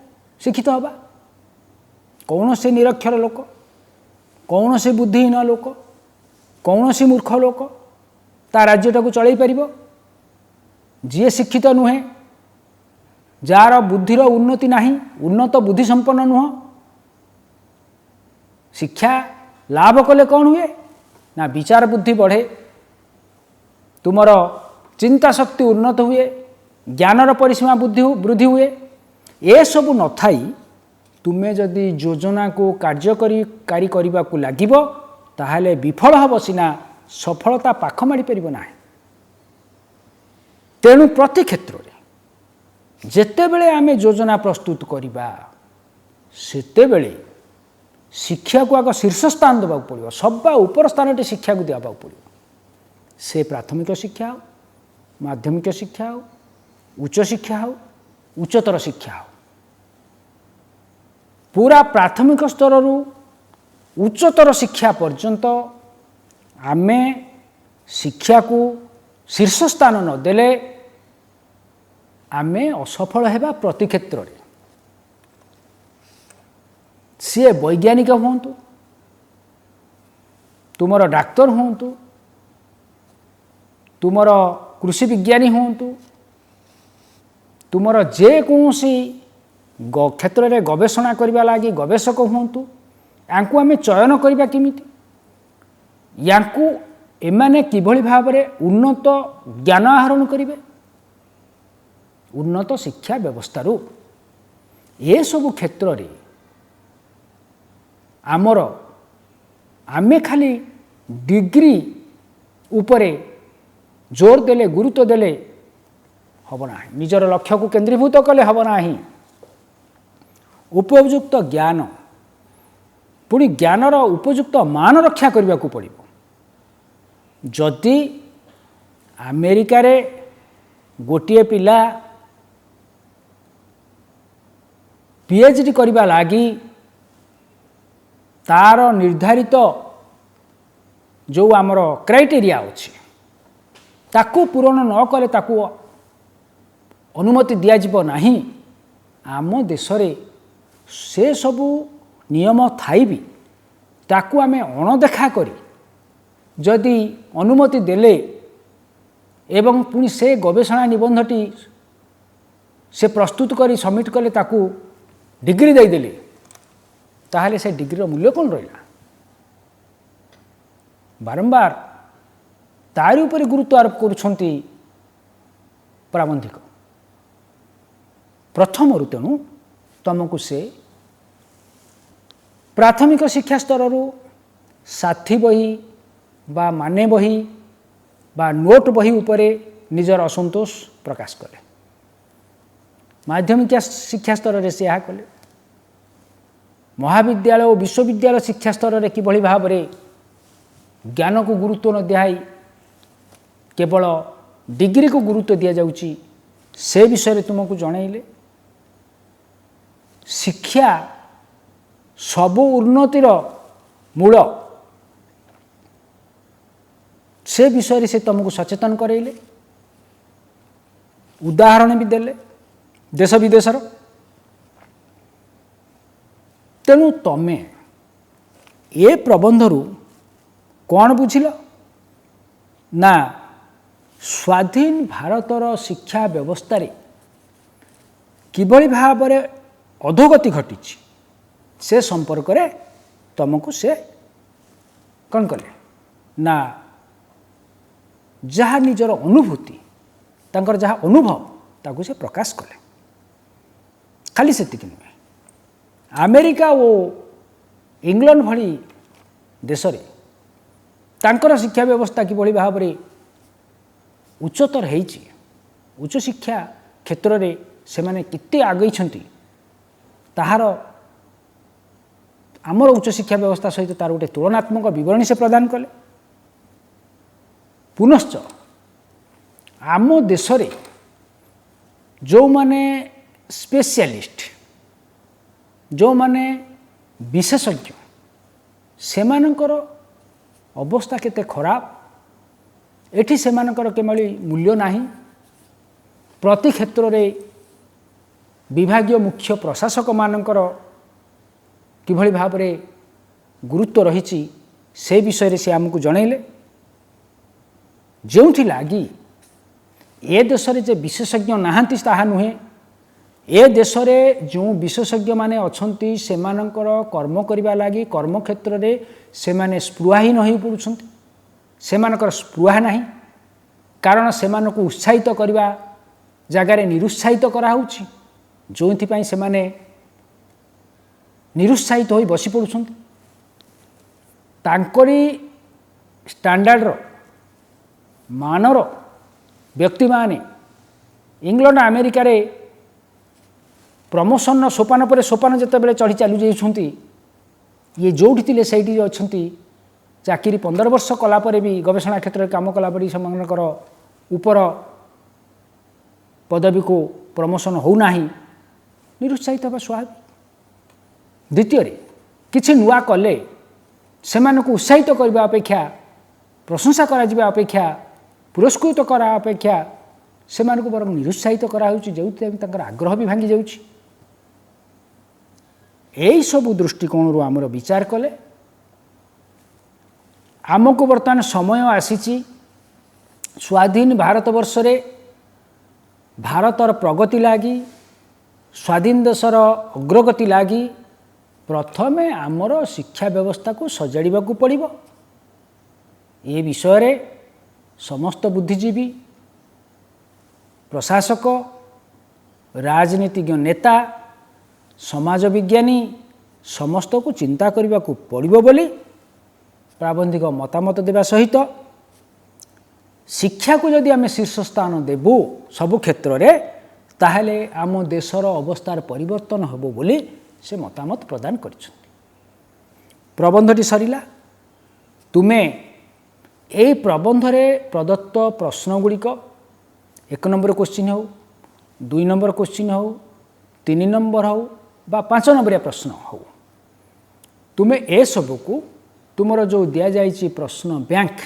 A: शिक्षित होबा कौन से निरक्षर लोक कौन से बुद्धिहीन लोक कौन से मूर्ख लोक ता राज्यटा को चलाई परिबो जी शिक्षित नुहे जार बुद्धिर उन्नति नहीं उन्नत बुद्धि संपन्न नुह शिक्षा लाभ कले कौन हुए ना विचार बुद्धि बढ़े तुमर चिंता शक्ति उन्नत हुए ज्ञानर परिसीमा बुद्धि वृद्धि हुए ए सबु न थाई तुमे जदि योजना को कार्यकारी करने को लगिब ताहले विफल हब सिना सफलता पाख माड़ी परिबो नाही तेणु प्रति क्षेत्र में जेतेबेले आमे योजना प्रस्तुत करिबा सेतेबेले शिक्षा को आग शीर्ष स्थान देवाक पड़ो सबा उपर स्थान शिक्षा को देवाक पड़ो से प्राथमिक शिक्षा हो माध्यमिक शिक्षा हो उच्च शिक्षा हो उच्चतर शिक्षा हो पूरा प्राथमिक स्तर रु उच्चतर शिक्षा पर्यंत आमे शिक्षा को शीर्ष स्थान न देले आमे असफल हेबा प्रति क्षेत्र रे सी वैज्ञानिक हुंतु तुमर डाक्तर हुंतु तुमर कृषि विज्ञानी हुंतु तुमर जे कौनसी क्षेत्र में गवेषणा करने लगी गवेषक हुंतु यांकु आमे चयन करबा केमिति यांकु एमाने किभଳି भाबरे उन्नत ज्ञान आहरण करिवे उन्नत शिक्षा व्यवस्था रू ए सब क्षेत्र रे आमर आमे खाली डिग्री उपरे जोर देले गुरुत्व देले हब ना निजर लक्ष्य को केंद्रीभूत कले हब ना उपयुक्त ज्ञान पुणी ज्ञानर उपयुक्त मान रक्षा करने को पड़ो जदि अमेरिका रे गोटे पिला पीएचडी करने लगी तार निर्धारित जो आमर क्राइटेरिया अच्छे ताकू पूरण न कले ताकू अनुमति दिज्व नहीं आम देश रे से सबू नियम थाई भी ताकू आमे अणदेखा करी जदि अनुमति देले एवं पुणी से गवेषणा निबंधटी से प्रस्तुत करी सबमिट कले ताकू डिग्री दे देले ताहले से डिग्रीर मूल्य कौन रहा बारंबार तारी उपरे गुरुत्व आरोप करुछंती प्राबंधिक प्रथम रु तेणु तुमको से प्राथमिक शिक्षा स्तर रु साथी बही बा माने बही बा नोट बही उपरे निजर असंतोष प्रकाश कले माध्यमिक शिक्षा स्तर रे से यहाँ कले महाविद्यालय और विश्वविद्यालय शिक्षा स्तर रे किभଳି भाबरे ज्ञान को गुरुत्व न दिहाई केवल डिग्री को गुरुत्व दि जाउची से विषय तुमको जनइले ଶିକ୍ଷା ସବୁ ଉନ୍ନତିର ମୂଳ, ସେ ବିଷୟରେ ସେ ତୁମକୁ ସଚେତନ କରେଇଲେ, ଉଦାହରଣ ବି ଦେଲେ ଦେଶ ବିଦେଶର। ତେଣୁ ତମେ ଏ ପ୍ରବନ୍ଧରୁ କ'ଣ ବୁଝିଲ ନା ସ୍ୱାଧୀନ ଭାରତର ଶିକ୍ଷା ବ୍ୟବସ୍ଥାରେ କିଭଳି ଭାବରେ ଅଧୋଗତି ଘଟିଛି ସେ ସମ୍ପର୍କରେ ତୁମକୁ ସେ କ'ଣ କଲେ ନା ଯାହା ନିଜର ଅନୁଭୂତି, ତାଙ୍କର ଯାହା ଅନୁଭବ ତାକୁ ସେ ପ୍ରକାଶ କଲେ। ଖାଲି ସେତିକି ନୁହେଁ, ଆମେରିକା ଓ ଇଂଲଣ୍ଡ ଭଳି ଦେଶରେ ତାଙ୍କର ଶିକ୍ଷା ବ୍ୟବସ୍ଥା କିଭଳି ଭାବରେ ଉଚ୍ଚତର ହେଇଛି, ଉଚ୍ଚଶିକ୍ଷା କ୍ଷେତ୍ରରେ ସେମାନେ କେତେ ଆଗେଇଛନ୍ତି ତାହାର ଆମର ଉଚ୍ଚଶିକ୍ଷା ବ୍ୟବସ୍ଥା ସହିତ ତାର ଗୋଟେ ତୁଳନାତ୍ମକ ବିବରଣୀ ସେ ପ୍ରଦାନ କଲେ। ପୁନଶ୍ଚ ଆମ ଦେଶରେ ଯେଉଁମାନେ ସ୍ପେଶିଆଲିଷ୍ଟ, ଯେଉଁମାନେ ବିଶେଷଜ୍ଞ, ସେମାନଙ୍କର ଅବସ୍ଥା କେତେ ଖରାପ, ଏଠି ସେମାନଙ୍କର କେବଳ ମୂଲ୍ୟ ନାହିଁ। ପ୍ରତି କ୍ଷେତ୍ରରେ ବିଭାଗୀୟ ମୁଖ୍ୟ ପ୍ରଶାସକମାନଙ୍କର କିଭଳି ଭାବରେ ଗୁରୁତ୍ୱ ରହିଛି ସେ ବିଷୟରେ ସେ ଆମକୁ ଜଣାଇଲେ। ଯେଉଁଠି ଲାଗି ଏ ଦେଶରେ ଯେ ବିଶେଷଜ୍ଞ ନାହାନ୍ତି ତାହା ନୁହେଁ, ଏ ଦେଶରେ ଯେଉଁ ବିଶେଷଜ୍ଞମାନେ ଅଛନ୍ତି ସେମାନଙ୍କର କର୍ମ କରିବା ଲାଗି କର୍ମକ୍ଷେତ୍ରରେ ସେମାନେ ସ୍ପୃହାହୀନ ହୋଇପଡ଼ୁଛନ୍ତି। ସେମାନଙ୍କର ସ୍ପୃହା ନାହିଁ, କାରଣ ସେମାନଙ୍କୁ ଉତ୍ସାହିତ କରିବା ଜାଗାରେ ନିରୁତ୍ସାହିତ କରାହେଉଛି, ଯେଉଁଥିପାଇଁ ସେମାନେ ନିରୁତ୍ସାହିତ ହୋଇ ବସି ପଡ଼ୁଛନ୍ତି। ତାଙ୍କରି ଷ୍ଟାଣ୍ଡାର୍ଡ଼ର ମାନର ବ୍ୟକ୍ତିମାନେ ଇଂଲଣ୍ଡ ଆମେରିକାରେ ପ୍ରମୋସନର ସୋପାନ ପରେ ସୋପାନ ଯେତେବେଳେ ଚଢ଼ି ଚାଲୁ ଯାଉଛନ୍ତି, ଇଏ ଯେଉଁଠି ଥିଲେ ସେଇଠି ଅଛନ୍ତି। ଚାକିରି 15 ବର୍ଷ କଲା ପରେ ବି ଗବେଷଣା କ୍ଷେତ୍ରରେ କାମ କଲାପରେ ସେମାନଙ୍କର ଉପର ପଦବୀକୁ ପ୍ରମୋସନ ହେଉନାହିଁ, ନିରୁତ୍ସାହିତ ହେବା ସ୍ୱାଭାବିକ। ଦ୍ୱିତୀୟରେ କିଛି ନୂଆ କଲେ ସେମାନଙ୍କୁ ଉତ୍ସାହିତ କରିବା ଅପେକ୍ଷା, ପ୍ରଶଂସା କରାଯିବା ଅପେକ୍ଷା, ପୁରସ୍କୃତ କରା ଅପେକ୍ଷା ସେମାନଙ୍କୁ ବରଂ ନିରୁତ୍ସାହିତ କରାହେଉଛି, ଯେଉଁଥିପାଇଁ ତାଙ୍କର ଆଗ୍ରହ ବି ଭାଙ୍ଗି ଯାଉଛି। ଏହିସବୁ ଦୃଷ୍ଟିକୋଣରୁ ଆମର ବିଚାର କଲେ ଆମକୁ ବର୍ତ୍ତମାନ ସମୟ ଆସିଛି ସ୍ୱାଧୀନ ଭାରତବର୍ଷରେ ଭାରତର ପ୍ରଗତି ଲାଗି, ସ୍ୱାଧୀନ ଦେଶର ଅଗ୍ରଗତି ଲାଗି ପ୍ରଥମେ ଆମର ଶିକ୍ଷା ବ୍ୟବସ୍ଥାକୁ ସଜାଡ଼ିବାକୁ ପଡ଼ିବ। ଏ ବିଷୟରେ ସମସ୍ତ ବୁଦ୍ଧିଜୀବୀ, ପ୍ରଶାସକ, ରାଜନୀତିଜ୍ଞ ନେତା, ସମାଜ ବିଜ୍ଞାନୀ ସମସ୍ତଙ୍କୁ ଚିନ୍ତା କରିବାକୁ ପଡ଼ିବ ବୋଲି ପ୍ରାବନ୍ଧିକ ମତାମତ ଦେବା ସହିତ ଶିକ୍ଷାକୁ ଯଦି ଆମେ ଶୀର୍ଷ ସ୍ଥାନ ଦେବୁ ସବୁ କ୍ଷେତ୍ରରେ, ତାହେଲେ ଆମ ଦେଶର ଅବସ୍ଥାର ପରିବର୍ତ୍ତନ ହେବ ବୋଲି ସେ ମତାମତ ପ୍ରଦାନ କରିଛନ୍ତି। ପ୍ରବନ୍ଧଟି ସରିଲା। ତୁମେ ଏହି ପ୍ରବନ୍ଧରେ ପ୍ରଦତ୍ତ ପ୍ରଶ୍ନଗୁଡ଼ିକ 1 ନମ୍ବର କୋଶ୍ଚିନ୍ ହେଉ, 2 ନମ୍ବର କୋଶ୍ଚିନ୍ ହେଉ, 3 ନମ୍ବର ହେଉ ବା 5 ନମ୍ବରିଆ ପ୍ରଶ୍ନ ହେଉ, ତୁମେ ଏସବୁକୁ ତୁମର ଯେଉଁ ଦିଆଯାଇଛି ପ୍ରଶ୍ନ ବ୍ୟାଙ୍କ,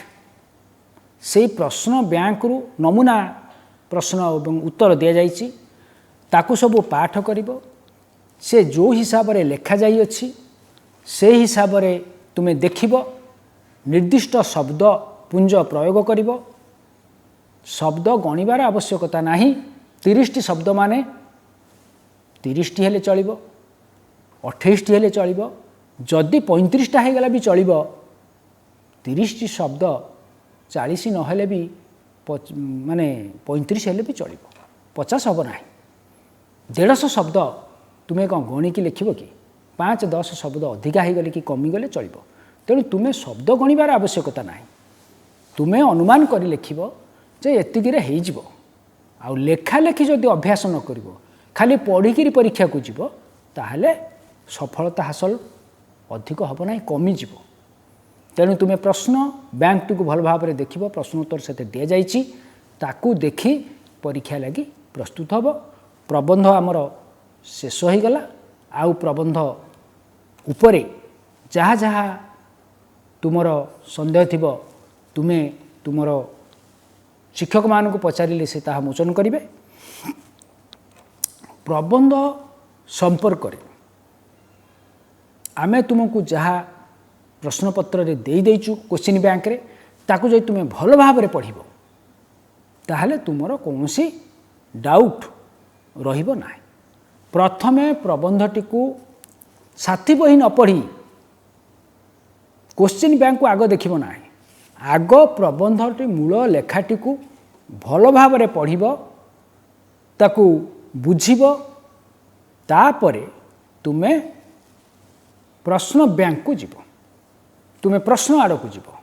A: ସେହି ପ୍ରଶ୍ନ ବ୍ୟାଙ୍କରୁ ନମୁନା ପ୍ରଶ୍ନ ଏବଂ ଉତ୍ତର ଦିଆଯାଇଛି ତାକୁ ସବୁ ପାଠ କରିବ। ସେ ଯେଉଁ ହିସାବରେ ଲେଖାଯାଇଅଛି ସେହି ହିସାବରେ ତୁମେ ଦେଖିବ, ନିର୍ଦ୍ଦିଷ୍ଟ ଶବ୍ଦ ପୁଞ୍ଜ ପ୍ରୟୋଗ କରିବ। ଶବ୍ଦ ଗଣିବାର ଆବଶ୍ୟକତା ନାହିଁ। 30ଟି ଶବ୍ଦ ମାନେ 30ଟି ହେଲେ ଚଳିବ, 28ଟି ହେଲେ ଚଳିବ, ଯଦି 35ଟା ହେଇଗଲା ବି ଚଳିବ। 30ଟି ଶବ୍ଦ 40 ନହେଲେ ବି ମାନେ 35 ହେଲେ ବି ଚଳିବ, 50 ହେବ ନାହିଁ। 150 ଶବ୍ଦ ତୁମେ କ'ଣ ଗଣିକି ଲେଖିବ କି? 5-10 ଶବ୍ଦ ଅଧିକା ହେଇଗଲେ କି କମିଗଲେ ଚଳିବ। ତେଣୁ ତୁମେ ଶବ୍ଦ ଗଣିବାର ଆବଶ୍ୟକତା ନାହିଁ। ତୁମେ ଅନୁମାନ କରି ଲେଖିବ ଯେ ଏତିକିରେ ହେଇଯିବ। ଆଉ ଲେଖାଲେଖି ଯଦି ଅଭ୍ୟାସ ନ କରିବ, ଖାଲି ପଢ଼ିକିରି ପରୀକ୍ଷାକୁ ଯିବ, ତାହେଲେ ସଫଳତା ହାସଲ ଅଧିକ ହେବ ନାହିଁ, କମିଯିବ। ତେଣୁ ତୁମେ ପ୍ରଶ୍ନ ବ୍ୟାଙ୍କଟିକୁ ଭଲ ଭାବରେ ଦେଖିବ, ପ୍ରଶ୍ନ ଉତ୍ତର ସେଥିରେ ଦିଆଯାଇଛି, ତାକୁ ଦେଖି ପରୀକ୍ଷା ଲାଗି ପ୍ରସ୍ତୁତ ହେବ। ପ୍ରବନ୍ଧ ଆମର ଶେଷ ହୋଇଗଲା। आउ प्रबंध उपरे जहाँ जहाँ तुमर संदेह थिबो तुमे तुमर शिक्षक मानक पचारे से ताहा मोचन करेंगे। प्रबंध संपर्क आमे तुमको जहाँ प्रश्नपत्र रे दे देचु क्वेश्चन बैंक रे ताकू जो तुम्हें भल भाव में पढ़ ताहले तुमर कौनसी डाउट रहिबो नाही। प्रथमे प्रबंधटी को साथी बही न पढ़ी क्वेश्चन बैंक को आग देखिबो नाही। आग प्रबंधटी मूल लेखाटी को भल भाव में पढ़ ताकू बुझिबो तापरे तुमे प्रश्न बैंक को जीव तुमे प्रश्न आड़ को जीव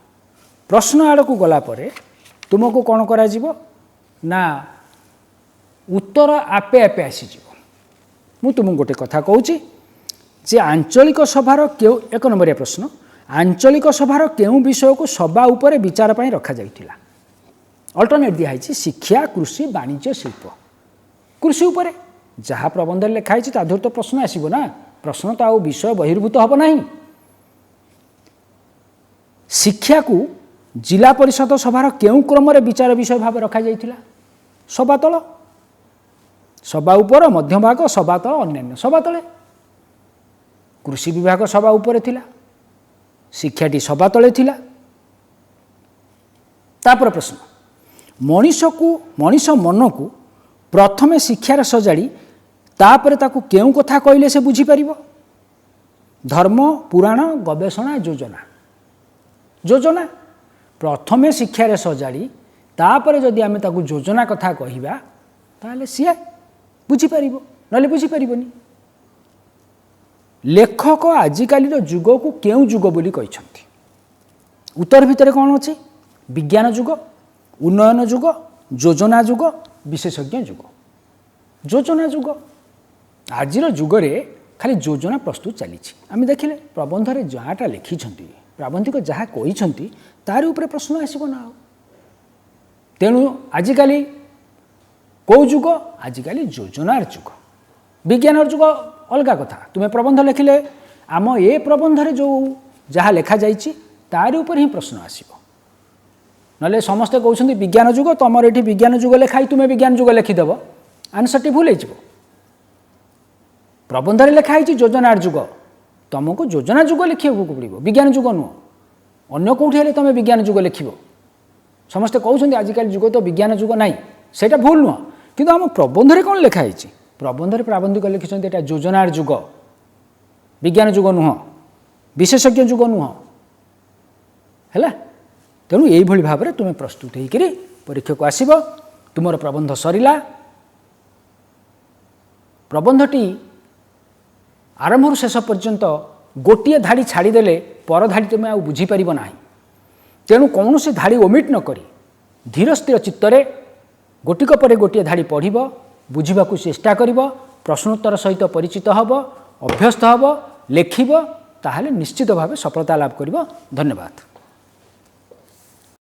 A: प्रश्न आड़ को गला परे तुमको कौन करा जीवो ना उत्तर आपे आपे आसीଯିव। मु तुमको गोटे कथा कहूँ जे आंचलिक सभार क्यों एक नंबरिया प्रश्न आंचलिक सभार क्यों विषय को सभा उपरे विचार पर रखा जाइथिला। अल्टरनेट दिखाई शिक्षा कृषि वाणिज्य शिल्प कृषि उपरे जहाँ प्रबंध लिखाई ताधर तो प्रश्न आसब ना प्रश्न तो आउ विषय बहिर्भूत हम ना। शिक्षा को जिला परिषद सभार क्यों क्रम विचार विषय भाव रखा जाइथिला। सभा तल सभा उपर मध्य भाग सभा तल अन्य सभा तले कृषि विभाग सभा उपरे थिला शिक्षाटी सभा तले थिला। तापर प्रश्न मनीष मन को प्रथमे शिक्षार सजाड़ी तापर ताकू केउ कथा कहले से बुझी पारिबो। धर्म पुराण गवेषणा योजना योजना प्रथमे शिक्षार सजाड़ी तापर जदि आमे ताकू योजना कथा कहिबा ताले सिए बुझी पारिबो नले बुझी पारिबोनी। लेखक आजिकालीर जुग को केउ जुग बोली कहिसंती। उत्तर भितर कौन अछि विज्ञान जुग उन्नयन जुग योजना जुग विशेषज्ञ जुग। योजना जुग आजिर जुगरे खाली योजना प्रस्तुत चली आम देखिले प्रबंध रे जहाँटा लिखिछंती प्राबंधिक जहाँ कहिछंती तार उपरे प्रश्न आसीबो ना। तेणु आजिकाली कौ जुग आजिकाली योजनार जुग विज्ञान जुग अलगा कथा। तुम्हें प्रबंध लिखिले आम ए प्रबंध रे जो जहाँ लिखा जाइछि तार ऊपर ही प्रश्न आसीबो नले समस्ते कहउछंती विज्ञान जुग तमर एठी विज्ञान जुग लिखाई तुम्हें विज्ञान जुग लिखिदेव आंसरटी भूल हो। प्रबंध रे लिखाई योजनार जुग तुमको योजना जुग लिखा पड़ो विज्ञान जुग नुह अन्य कौटी हेले तुम विज्ञान जुग लिख। समस्ते कहउछंती आजिकल जुग तो विज्ञान जुग नाई सेटा भूल नुह किंतु आम प्रबंध रे कौन लिखाई प्रबंध रे प्राबंधिक लिखिछंती एटा योजनार जुग विज्ञान जुग नुह विशेषज्ञ जुग नुह हैला। तेणु यही भाव में तुम्हें प्रस्तुत होकर परीक्षा को आसब तुमर प्रबंध सरिला प्रबंधटी आरंभ शेष पर्यंत गोटे धाड़ी छाड़ीदे पर धाड़ी तुम्हें आउ बुझीपार ना। तेणु कौन से धाड़ी ओमिट न करी धीर स्थिर चित्तरे गोटिक पर गोटे धाड़ी पढ़ बुझा चेष्टा कर प्रश्नोत्तर सहित परिचित हब अभ्यस्त हब लेखिब ताहले निश्चित भाव सफलता लाभ कर। धन्यवाद।